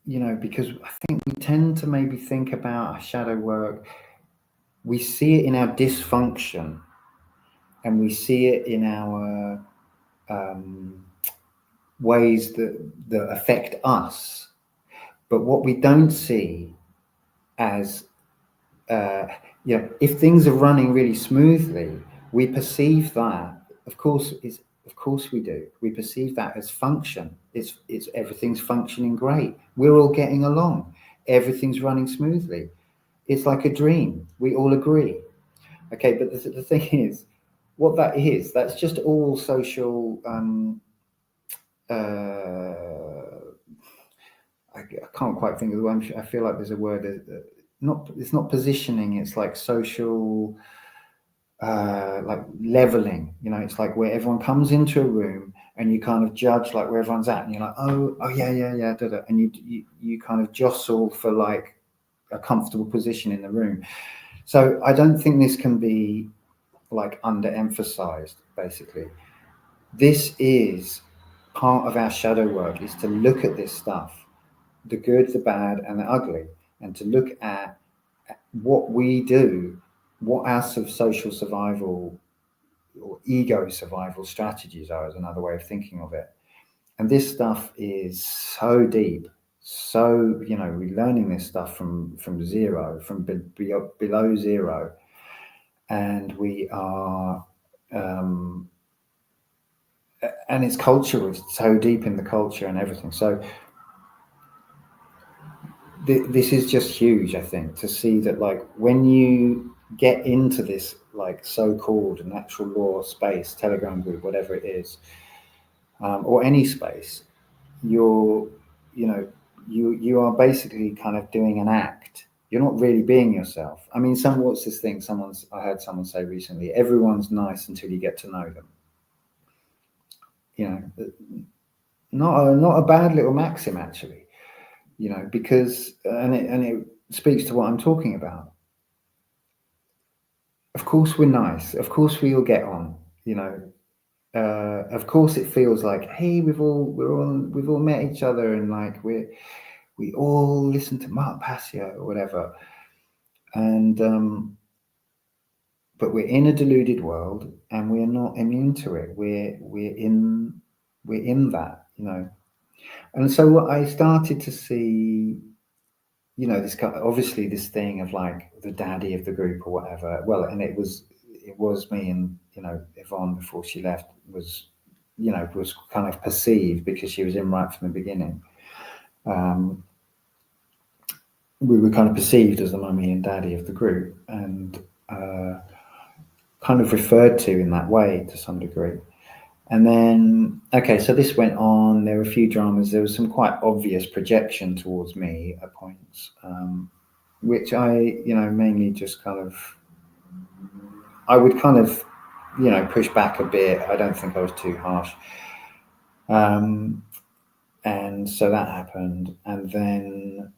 [SPEAKER 1] you know, because I think we tend to maybe think about our shadow work, we see it in our dysfunction, and we see it in our ways that affect us. But what we don't see as, you know, if things are running really smoothly, we perceive that, of course we do. We perceive that as function. It's everything's functioning great. We're all getting along. Everything's running smoothly. It's like a dream. We all agree. Okay, but the thing is, what that is, that's just all social. I can't quite think of the word. I feel like there's a word. It's not positioning. It's like social. Like leveling, you know, it's like where everyone comes into a room and you kind of judge like where everyone's at, and you're like, oh yeah, and you kind of jostle for like a comfortable position in the room. So I don't think this can be like underemphasized. Basically, this is part of our shadow work, is to look at this stuff, the good, the bad, and the ugly, and to look at what we do, what our sort of social survival or ego survival strategies are, is another way of thinking of it. And this stuff is so deep. So, you know, we're learning this stuff from zero, from below zero, and we are, and it's culture. It's so deep in the culture and everything. So this is just huge, I think, to see that, like, when you get into this like so-called natural law space, Telegram group, whatever it is, or any space, you are basically kind of doing an act. You're not really being yourself. I mean, what's this thing? I heard someone say recently, everyone's nice until you get to know them. You know, not a bad little maxim, actually. You know, because and it speaks to what I'm talking about. Of course we're nice. Of course we all get on. You know, of course it feels like, hey, we've all met each other, and like we all listen to Mark Passio or whatever. And but we're in a deluded world, and we're not immune to it. We're in that, you know. And so what I started to see, you know, this obviously this thing of like the daddy of the group or whatever. Well, and it was me, and, you know, Yvonne, before she left, was, you know, was kind of perceived, because she was in right from the beginning. We were kind of perceived as the mummy and daddy of the group, and kind of referred to in that way to some degree. And then, okay, so this went on. There were a few dramas. There was some quite obvious projection towards me at points, which I, you know, mainly just kind of, I would kind of, you know, push back a bit. I don't think I was too harsh. And so that happened. And then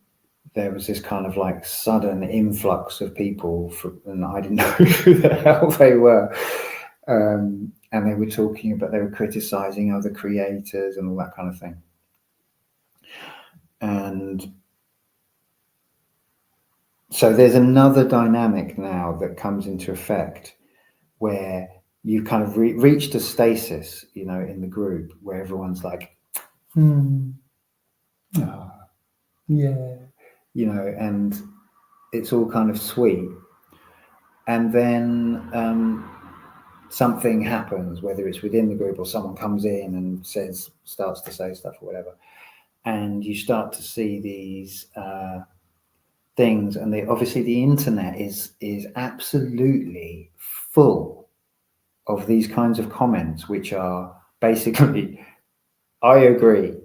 [SPEAKER 1] there was this kind of like sudden influx of people, and I didn't know who the hell they were. And they were talking about, they were criticizing other creators and all that kind of thing. And so there's another dynamic now that comes into effect, where you kind of reached a stasis, you know, in the group, where everyone's like, yeah, you know, and it's all kind of sweet. And then something happens, whether it's within the group or someone comes in and starts to say stuff or whatever, and you start to see these things. And obviously the internet is absolutely full of these kinds of comments, which are basically, I agree,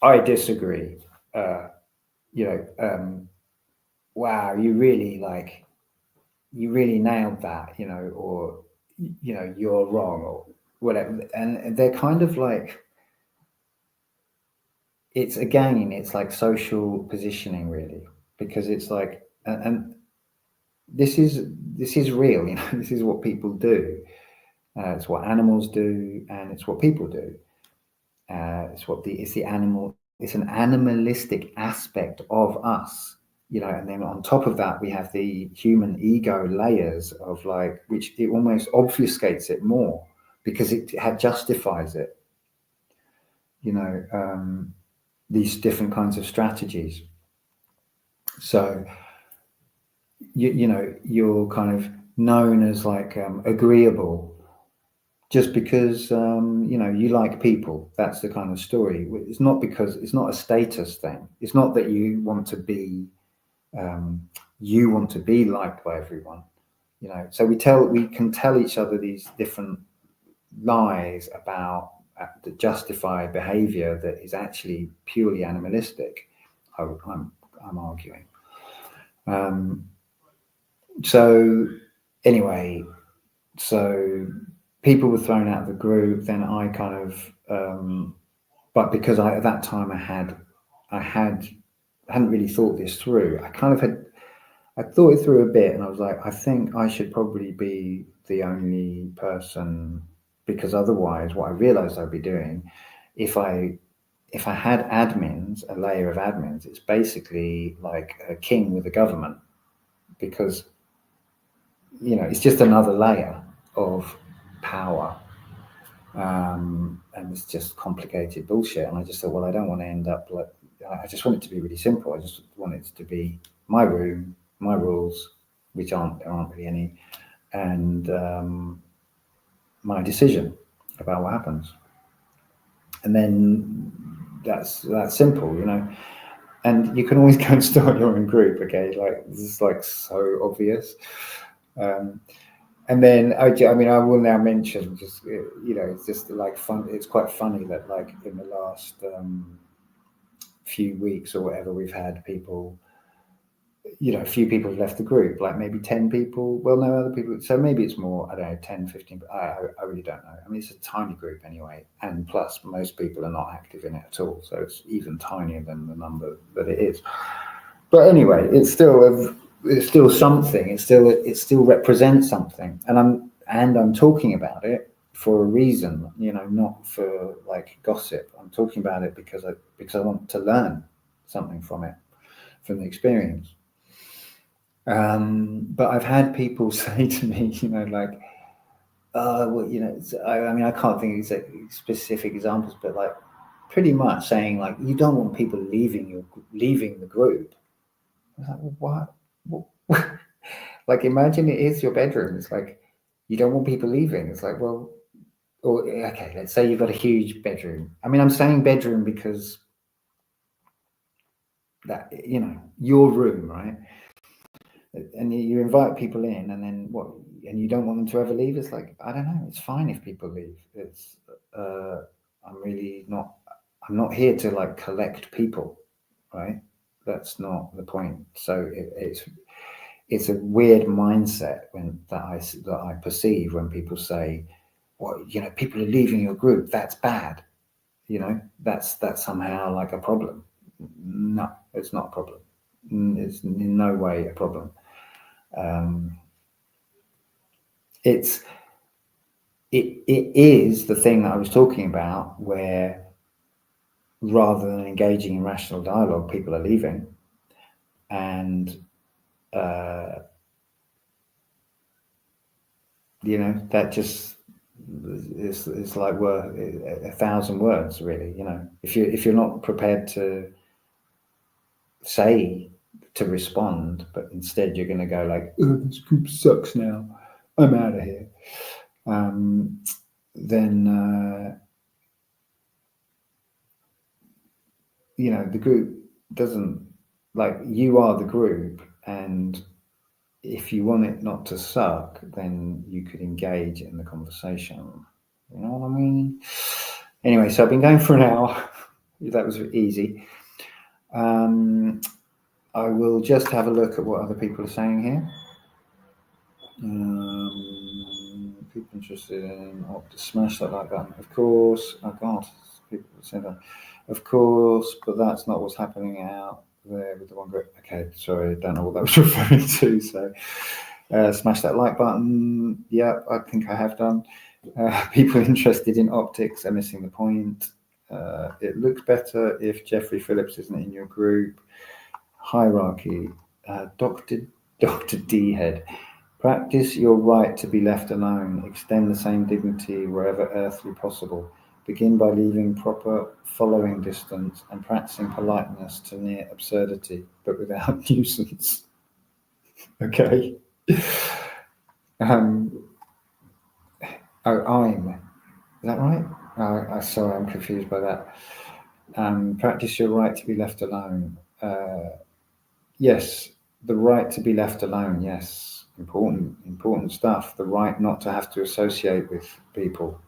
[SPEAKER 1] I disagree, wow, you really nailed that, you know, or, you know, you're wrong, or whatever. And they're kind of like, it's like social positioning, really, because it's like, and this is real, you know. This is what people do. It's what animals do, and it's what people do. It's an animalistic aspect of us, you know. And then on top of that, we have the human ego layers of like, which it almost obfuscates it more because it justifies it, you know. These different kinds of strategies. So you know, you're kind of known as like agreeable just because you know, you like people. That's the kind of story. It's not because it's not a status thing. It's not that you want to be liked by everyone, you know. So we can tell each other these different lies about that justify behavior that is actually purely animalistic. I'm arguing. So anyway, so people were thrown out of the group. Then I kind of, but because at that time I hadn't really thought this through. I thought it through a bit, and I was like, I think I should probably be the only person, because otherwise, what I realized I'd be doing, if I had admins, a layer of admins, it's basically like a king with a government, because you know, it's just another layer of power, and it's just complicated bullshit. And I just thought, well, I don't want to end up like, I just want it to be really simple. I just want it to be my room, my rules, which there aren't really any, and my decision about what happens. And then that's simple, you know. And you can always go and start your own group. Okay, like this is like so obvious. And then I mean, I will now mention, just you know, it's just like fun. It's quite funny that like in the last few weeks or whatever, we've had people, you know, a few people have left the group, like maybe 10 people. Well, no, other people. So maybe it's more, I don't know, 10, 15. But I really don't know. I mean, it's a tiny group anyway. And plus, most people are not active in it at all. So it's even tinier than the number that it is. But anyway, it's still something. It still represents something. And I'm talking about it for a reason, you know, not for like gossip. I'm talking about it because I want to learn something from it, from the experience. But I've had people say to me, you know, like, well, you know, I mean, I can't think of specific examples, but like, pretty much saying like, you don't want people leaving the group. I was like, well, what? Like, imagine it is your bedroom. It's like, you don't want people leaving. It's like, well, or okay, let's say you've got a huge bedroom. I mean, I'm saying bedroom because that, you know, your room, right? And you invite people in, and then what? And you don't want them to ever leave. It's like, I don't know. It's fine if people leave. It's I'm really not. I'm not here to like collect people, right? That's not the point. So it's a weird mindset that I perceive when people say, well, you know, people are leaving your group. That's bad. You know, that's somehow like a problem. No, it's not a problem. It's in no way a problem. It is the thing that I was talking about, where rather than engaging in rational dialogue, people are leaving, and you know, that just is like worth 1,000 words, really. You know, if you're not prepared to respond, but instead you're going to go like, oh, this group sucks now, I'm out of here, then you know, the group doesn't, like, you are the group, and if you want it not to suck, then you could engage in the conversation. You know what I mean? Anyway, so I've been going for an hour. That was easy. I will just have a look at what other people are saying here. People interested in smash that like that. Of course. Oh God, people say that. Of course, but that's not what's happening out. there with the one group. Okay, sorry, I don't know what that was referring to. So smash that like button. Yeah, I think I have done. People interested in optics are missing the point. It looks better if Jeffrey Phillips isn't in your group. Hierarchy. Dr. D Head. Practice your right to be left alone. Extend the same dignity wherever earthly possible. Begin by leaving proper following distance and practicing politeness to near absurdity, but without nuisance. Okay. I'm. Is that right? Sorry, I'm confused by that. Practice your right to be left alone. Yes, the right to be left alone. Yes, important stuff. The right not to have to associate with people.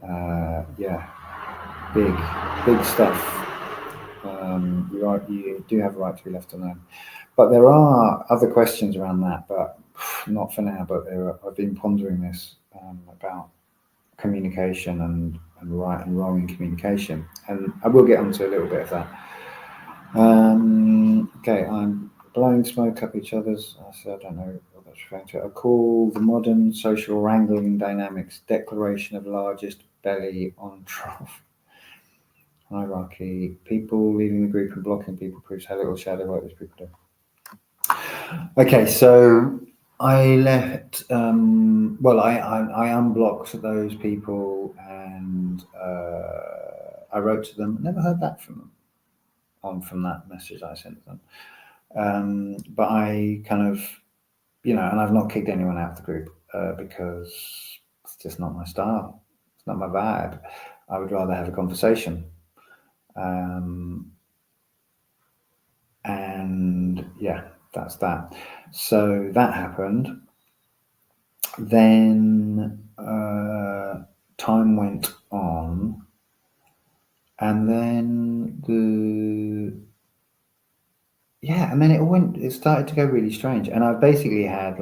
[SPEAKER 1] Yeah, big stuff. You do have a right to be left alone. But there are other questions around that, but not for now. But I've been pondering this about communication and right and wrong in communication, and I will get onto a little bit of that. Okay, I'm blowing smoke up each other's. I don't know what that's referring to. I call the modern social wrangling dynamics declaration of largest belly on trough. Hierarchy. People leaving the group and blocking people proves how little shadow work these people do. Okay, so I left. I unblocked those people and I wrote to them. Never heard back from them from that message I sent them. But I kind of, and I've not kicked anyone out of the group because it's just not my style. It's not my vibe. I would rather have a conversation. And yeah, that's that. So that happened. Then time went on, and then it started to go really strange. And I've basically had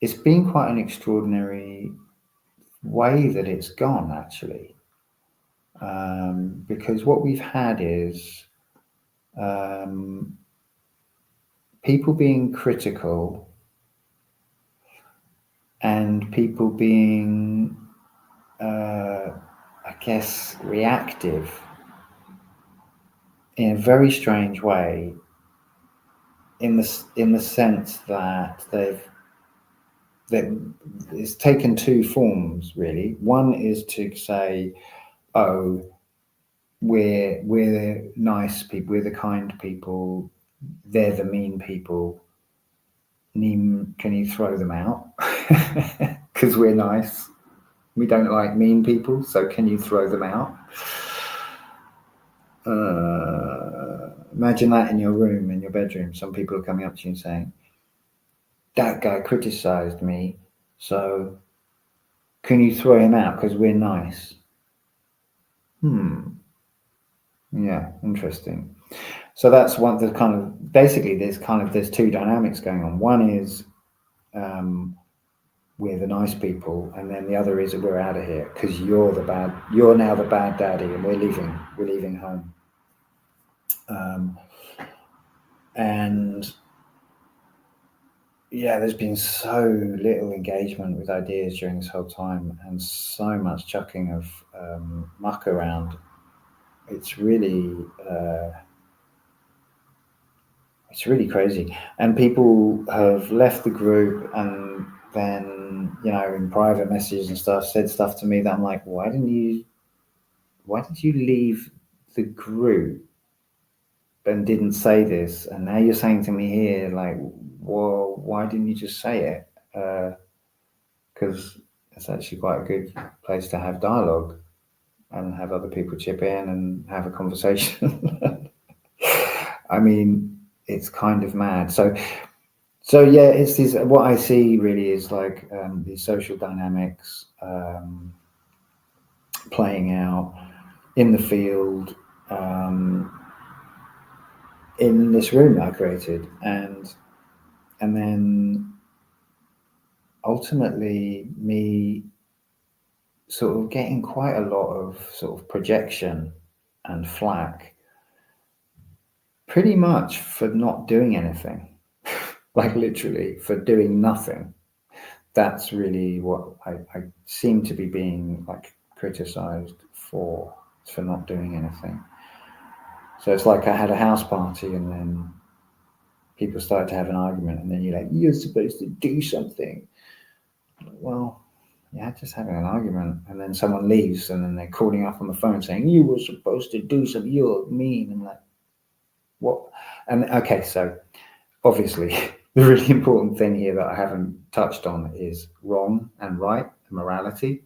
[SPEAKER 1] it's been quite an extraordinary way that it's gone, actually. Because what we've had is people being critical and people being, I guess, reactive in a very strange way, in the sense that it's taken two forms, really. One is to say, oh, we're the nice people, we're the kind people, they're the mean people. Can you throw them out? Because we're nice. We don't like mean people, so can you throw them out? Imagine that in your room, in your bedroom. Some people are coming up to you and saying, that guy criticized me, so can you throw him out because we're nice? Yeah, interesting. So that's one. There's kind of basically there's two dynamics going on. One is we're the nice people, and then the other is we're out of here because you're now the bad daddy, and we're leaving home. And yeah, there's been so little engagement with ideas during this whole time, and so much chucking of muck around. It's really crazy. And people have left the group, and then in private messages and stuff said stuff to me that I'm like, why did you leave the group and didn't say this, and now you're saying to me here, like, well, why didn't you just say it? Because it's actually quite a good place to have dialogue and have other people chip in and have a conversation. I mean, it's kind of mad. So yeah, it's these. What I see really is like these social dynamics playing out in the field. In this room that I created, and then ultimately me sort of getting quite a lot of sort of projection and flack pretty much for not doing anything, like literally for doing nothing. That's really what I seem to be being like criticized for not doing anything. So it's like I had a house party and then people started to have an argument, and then you're like, you're supposed to do something. Well, yeah, just having an argument, and then someone leaves, and then they're calling up on the phone saying you were supposed to do something. You're mean. I'm like, what? And okay, so obviously the really important thing here that I haven't touched on is wrong and right, morality,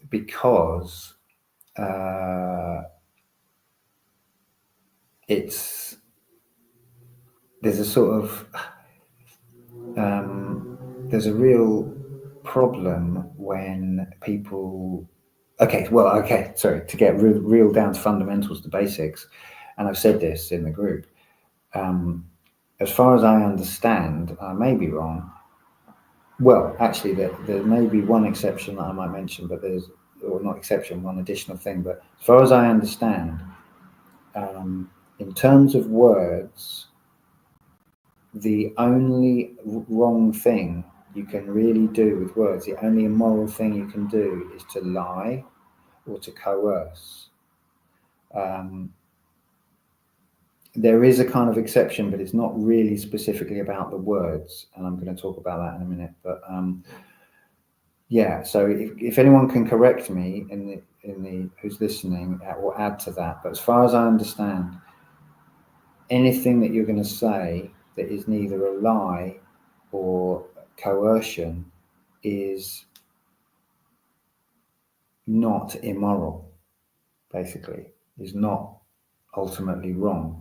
[SPEAKER 1] because there's a sort of there's a real problem when people sorry, to get real down to fundamentals, the basics, and I've said this in the group, as far as I understand, I may be wrong. Well, actually, there may be one exception that I might mention, but not exception, one additional thing. But as far as I understand, in terms of words, the only wrong thing you can really do with words, the only immoral thing you can do is to lie or to coerce. There is a kind of exception, but it's not really specifically about the words, and I'm going to talk about that in a minute. But yeah, so if anyone can correct me in the who's listening or add to that, but as far as I understand, anything that you're going to say that is neither a lie or coercion is not immoral, basically, is not ultimately wrong.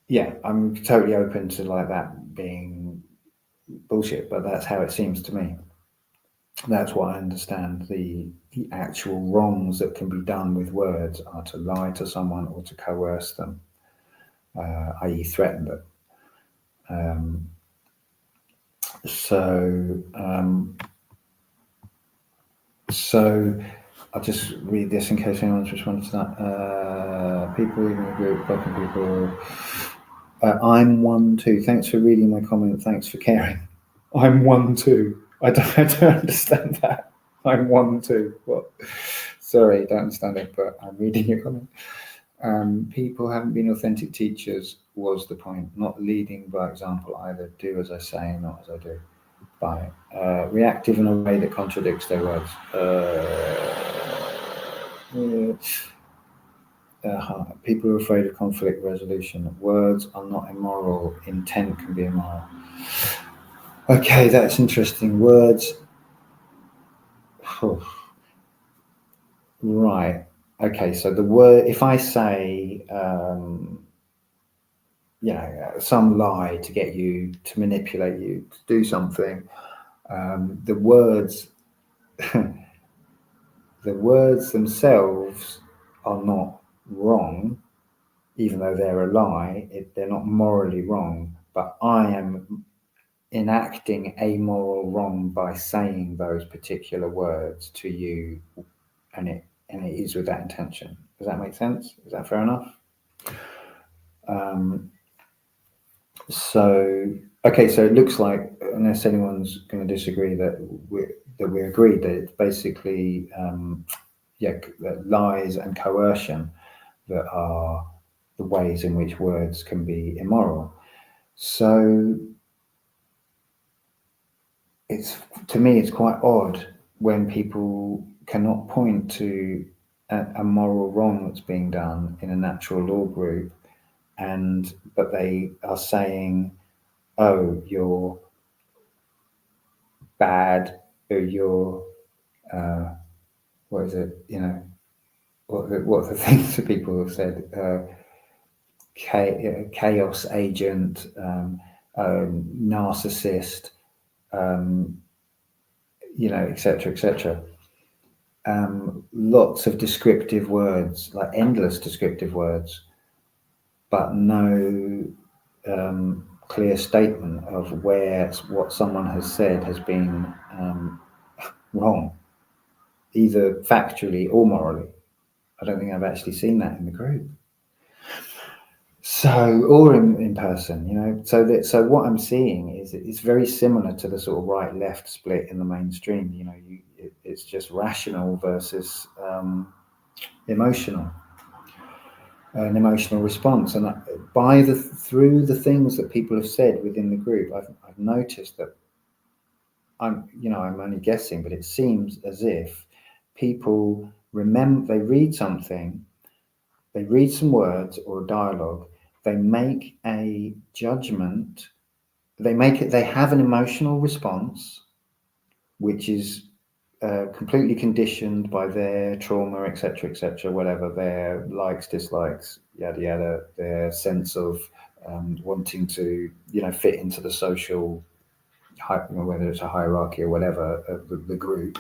[SPEAKER 1] Yeah, I'm totally open to like that being bullshit, but that's how it seems to me. That's what I understand. The actual wrongs that can be done with words are to lie to someone or to coerce them, i.e. threaten them. So I'll just read this in case anyone's responded to that. People in the group, welcome people. I'm 1-2. Thanks for reading my comment. Thanks for caring. I'm 1-2. I don't understand that. I'm 1-2. What? Sorry, don't understand it, but I'm reading your comment. People haven't been authentic teachers was the point. Not leading by example either. Do as I say, not as I do. By reactive in a way that contradicts their words. People are afraid of conflict resolution. Words are not immoral. Intent can be immoral. Okay, that's interesting. Words. Right. Okay, so the word, if I say, some lie to get you, to manipulate you, to do something, the words, the words themselves are not wrong, even though they're a lie. They're not morally wrong, but I am enacting a moral wrong by saying those particular words to you, and it is with that intention. Does that make sense? Is that fair enough? So it looks like, unless anyone's going to disagree, that we agreed that it's basically that lies and coercion that are the ways in which words can be immoral. So to me it's quite odd when people cannot point to a moral wrong that's being done in a natural law group, but they are saying, oh, you're bad, or you're what is it, what the things that people have said, chaos agent, narcissist, etc., etc. Lots of descriptive words, like endless descriptive words, but no clear statement of where what someone has said has been wrong. either factually or morally. I don't think I've actually seen that in the group. So, or in person, you know. So what I'm seeing is it's very similar to the sort of right-left split in the mainstream. You know, it's just rational versus emotional, an emotional response. And through the things that people have said within the group, I've noticed that I'm only guessing, but it seems as if people remember, they read something, they read some words or a dialogue, they make a judgment, they have an emotional response, which is completely conditioned by their trauma, etc., whatever, their likes, dislikes, yada yada, their sense of wanting to, fit into the social, whether it's a hierarchy or whatever, of the group,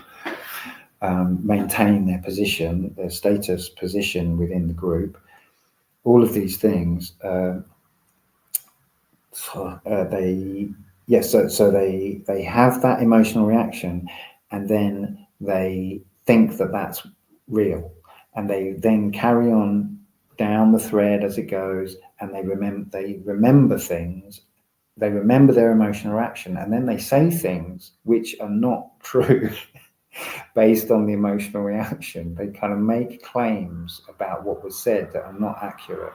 [SPEAKER 1] maintain their position, their status position within the group. All of these things, so they have that emotional reaction, and then they think that that's real, and they then carry on down the thread as it goes, and they remember things, they remember their emotional reaction, and then they say things which are not true based on the emotional reaction. They kind of make claims about what was said that are not accurate.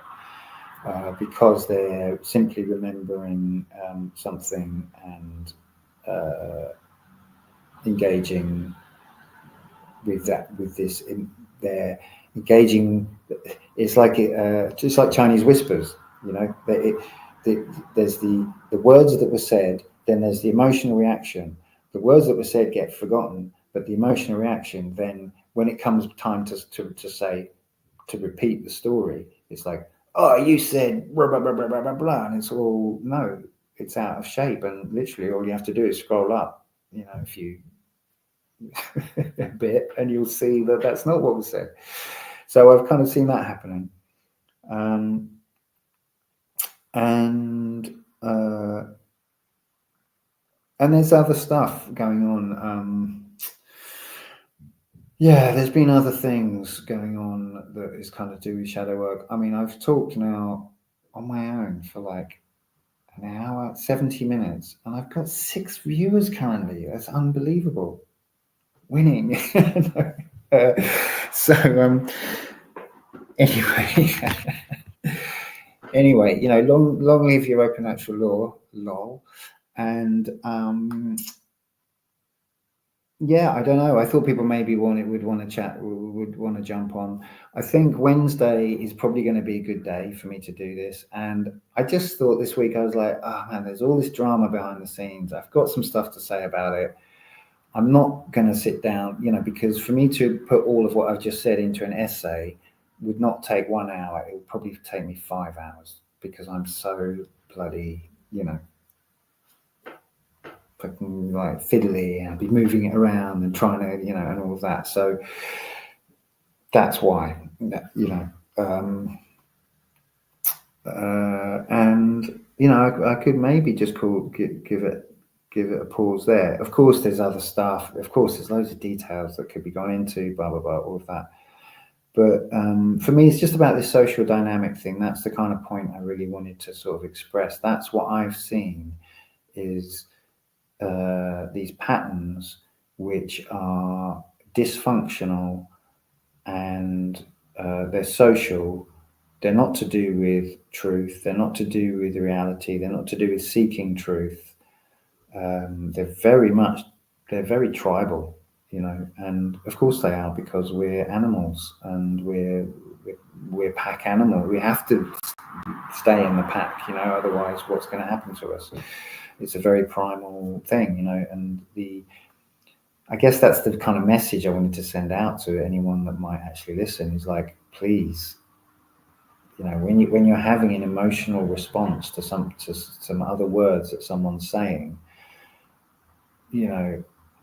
[SPEAKER 1] Because they're simply remembering something and engaging with this. They're engaging. It's like just like Chinese whispers. There's the words that were said. Then there's the emotional reaction. The words that were said get forgotten, but the emotional reaction, then when it comes time to say, to repeat the story, it's like, oh, you said blah, blah, blah, blah, blah, blah, blah. And it's all, no, it's out of shape. And literally all you have to do is scroll up, if you a bit, and you'll see that that's not what was said. So I've kind of seen that happening. And there's other stuff going on. There's been other things going on that is kind of do with shadow work. I mean, I've talked now on my own for like an hour, 70 minutes, and I've got 6 viewers currently. That's unbelievable. Winning. Anyway, long live Europa natural law, lol. And I don't know. I thought people maybe would want to chat, would want to jump on. I think Wednesday is probably going to be a good day for me to do this. And I just thought this week, I was like, oh man, there's all this drama behind the scenes. I've got some stuff to say about it. I'm not going to sit down, because for me to put all of what I've just said into an essay would not take 1 hour. It would probably take me 5 hours, because I'm so bloody, fucking like fiddly, and I'd be moving it around and trying to, and all of that. So that's why, and I could maybe just give it a pause there. Of course, there's other stuff. Of course, there's loads of details that could be gone into, blah, blah, blah, all of that. But for me, it's just about this social dynamic thing. That's the kind of point I really wanted to sort of express. That's what I've seen is these patterns which are dysfunctional, and they're social. They're not to do with truth. They're not to do with reality. They're not to do with seeking truth. They're very tribal, and of course they are, because we're animals, and we're pack animal. We have to stay in the pack, otherwise what's going to happen to us? It's a very primal thing, and I guess that's the kind of message I wanted to send out to anyone that might actually listen, is like, please, when you're having an emotional response to some other words that someone's saying,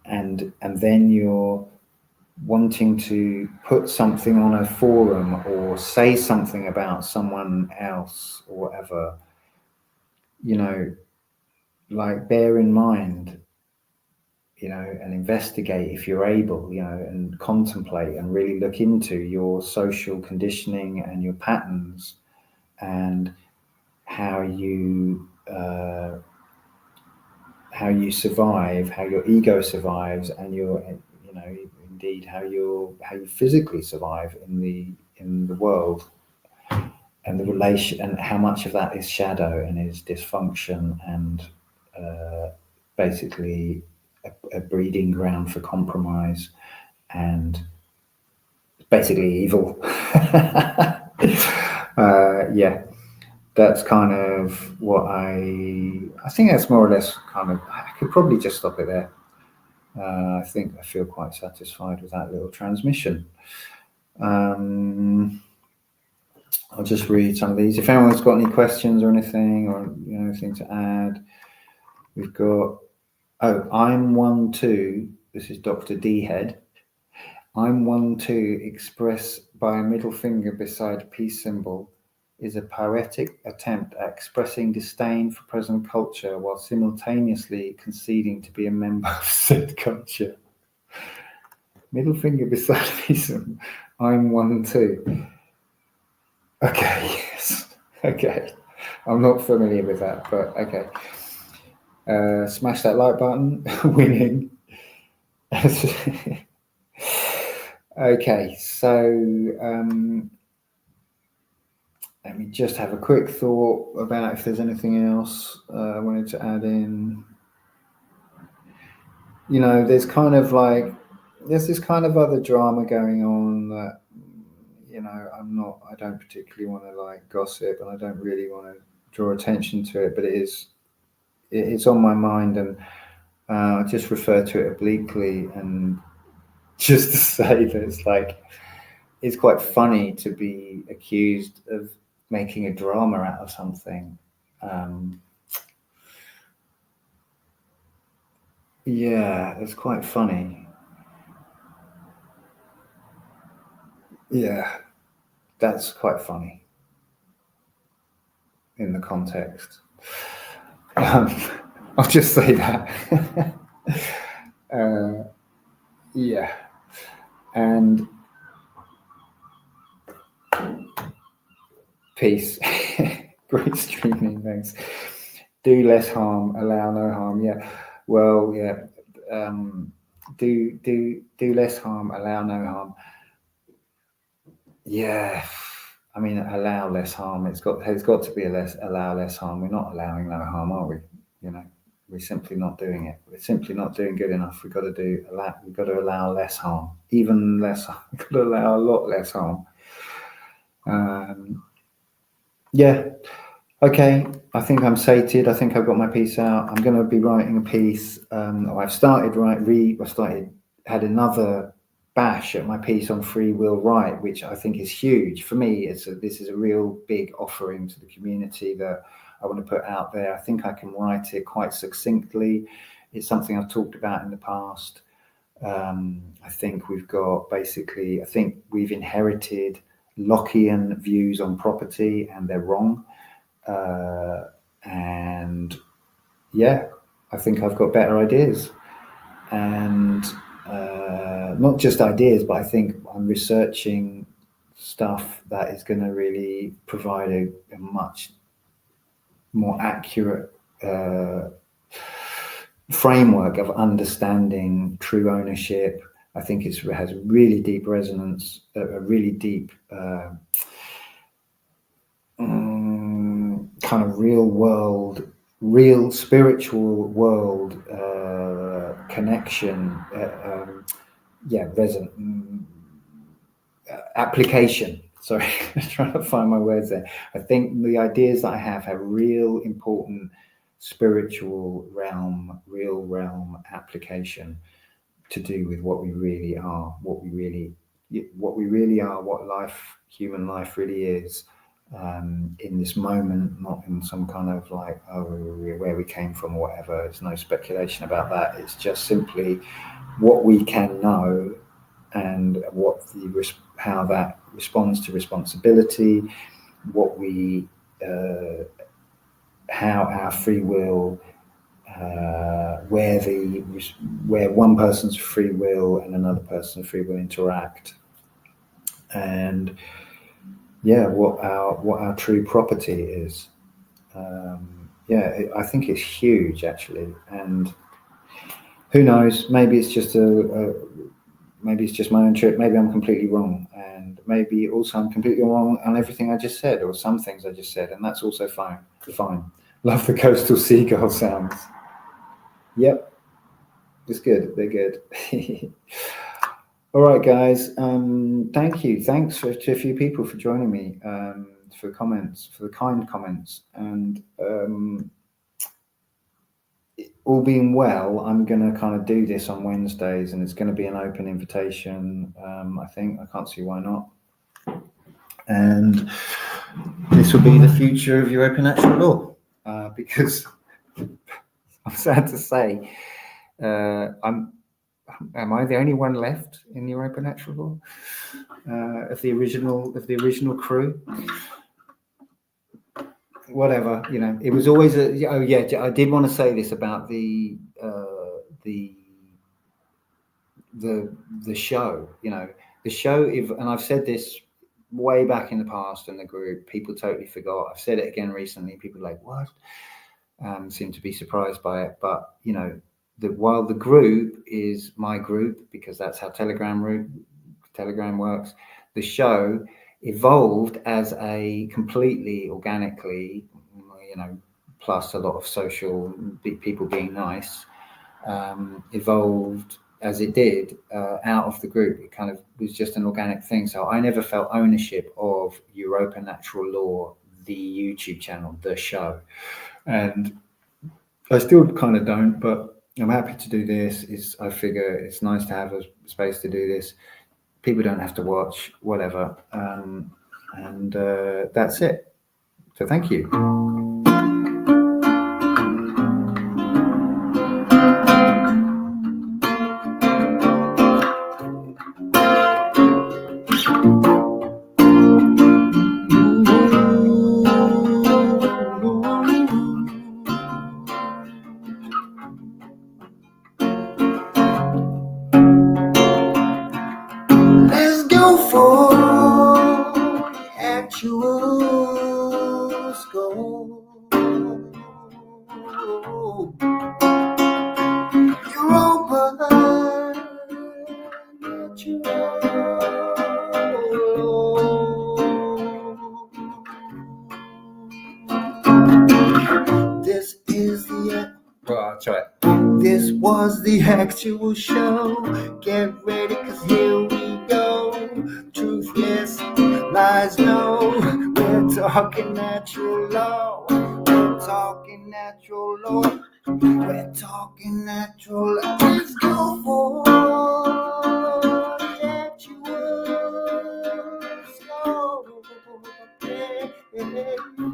[SPEAKER 1] and then you're wanting to put something on a forum or say something about someone else or whatever, like, bear in mind, and investigate if you're able, and contemplate and really look into your social conditioning and your patterns and how you survive, how your ego survives, and indeed how you physically survive in the world, and the relation, and how much of that is shadow and is dysfunction and basically a breeding ground for compromise and basically evil. Yeah, that's kind of what I think that's more or less kind of, I could probably just stop it there. I think I feel quite satisfied with that little transmission. I'll just read some of these. If anyone's got any questions or anything, or anything to add, we've got. Oh, I'm 1-2. This is Dr. D Head. I'm 1-2. Express by a middle finger beside a peace symbol is a poetic attempt at expressing disdain for present culture while simultaneously conceding to be a member of said culture. Middle finger beside a peace symbol. I'm 1-2. Okay, yes. Okay. I'm not familiar with that, but okay. Smash that like button. Winning. Okay, so let me just have a quick thought about if there's anything else I wanted to add in. There's kind of there's this kind of other drama going on that I don't particularly want to gossip, and I don't really want to draw attention to it, but it's on my mind, and I just refer to it obliquely, and just to say that it's quite funny to be accused of making a drama out of something. Yeah, it's quite funny. Yeah, that's quite funny in the context. I'll just say that. Yeah, and peace. Great streaming, thanks. Do less harm, allow no harm. Yeah, well, yeah. Do less harm, allow no harm. Yeah, I mean, allow less harm. There's got to be allow less harm. We're not allowing no harm, are we? We're simply not doing it. We're simply not doing good enough. We've got to allow less harm, even less. We've got to allow a lot less harm. Yeah. Okay. I think I'm sated. I think I've got my piece out. I'm going to be writing a piece. I've started had another bash at my piece on free will right, which I think is huge for me. This is a real big offering to the community that I want to put out there. I think I can write it quite succinctly. It's something I've talked about in the past. I think we've inherited Lockean views on property, and they're wrong. And yeah, I think I've got better ideas, and not just ideas, but I think I'm researching stuff that is going to really provide a much more accurate framework of understanding true ownership. I think it has really deep resonance, a really deep kind of real spiritual world connection. Application. Sorry, I'm trying to find my words there. I think the ideas that I have real important spiritual realm, real realm application to do with what we really are, what we really are, what human life really is, in this moment, not in some kind of where we came from or whatever. There's no speculation about that. It's just simply what we can know, and how that responds to responsibility, how our free will where one person's free will and another person's free will interact, and what our true property is. I think it's huge actually, and who knows? Maybe it's just maybe it's just my own trip. Maybe I'm completely wrong, and maybe also I'm completely wrong on everything I just said, or some things I just said, and that's also fine. Fine. Love the coastal seagull sounds. Yep, it's good. They're good. All right, guys. Thank you. Thanks to a few people for joining me, for comments, for the kind comments, and all being well, I'm going to kind of do this on Wednesdays, and it's going to be an open invitation. I think I can't see why not. And this will be the future of Europa natural law, because I'm sad to say, am I the only one left in Europa natural law of the original crew? Whatever, it was always I did want to say this about the show, the show, and I've said this way back in the past in the group, people totally forgot. I've said it again recently, people are like, what? Seem to be surprised by it, but while the group is my group, because that's how Telegram works, the show evolved as a completely organically, plus a lot of social people being nice, evolved as it did out of the group. It kind of was just an organic thing. So I never felt ownership of Europa Natural Law, the YouTube channel, the show. And I still kind of don't, but I'm happy to do this. I figure it's nice to have a space to do this. People don't have to watch, whatever. And that's it. So thank you. Let's go for actual score. Europa natural. This is the I'll try it. This was the actual show. Get ready, cause here we go. Truth, yes. Lies, no. We're talking natural law. We're talking natural law. We're talking natural law. Let's go for the actual slow. Yeah.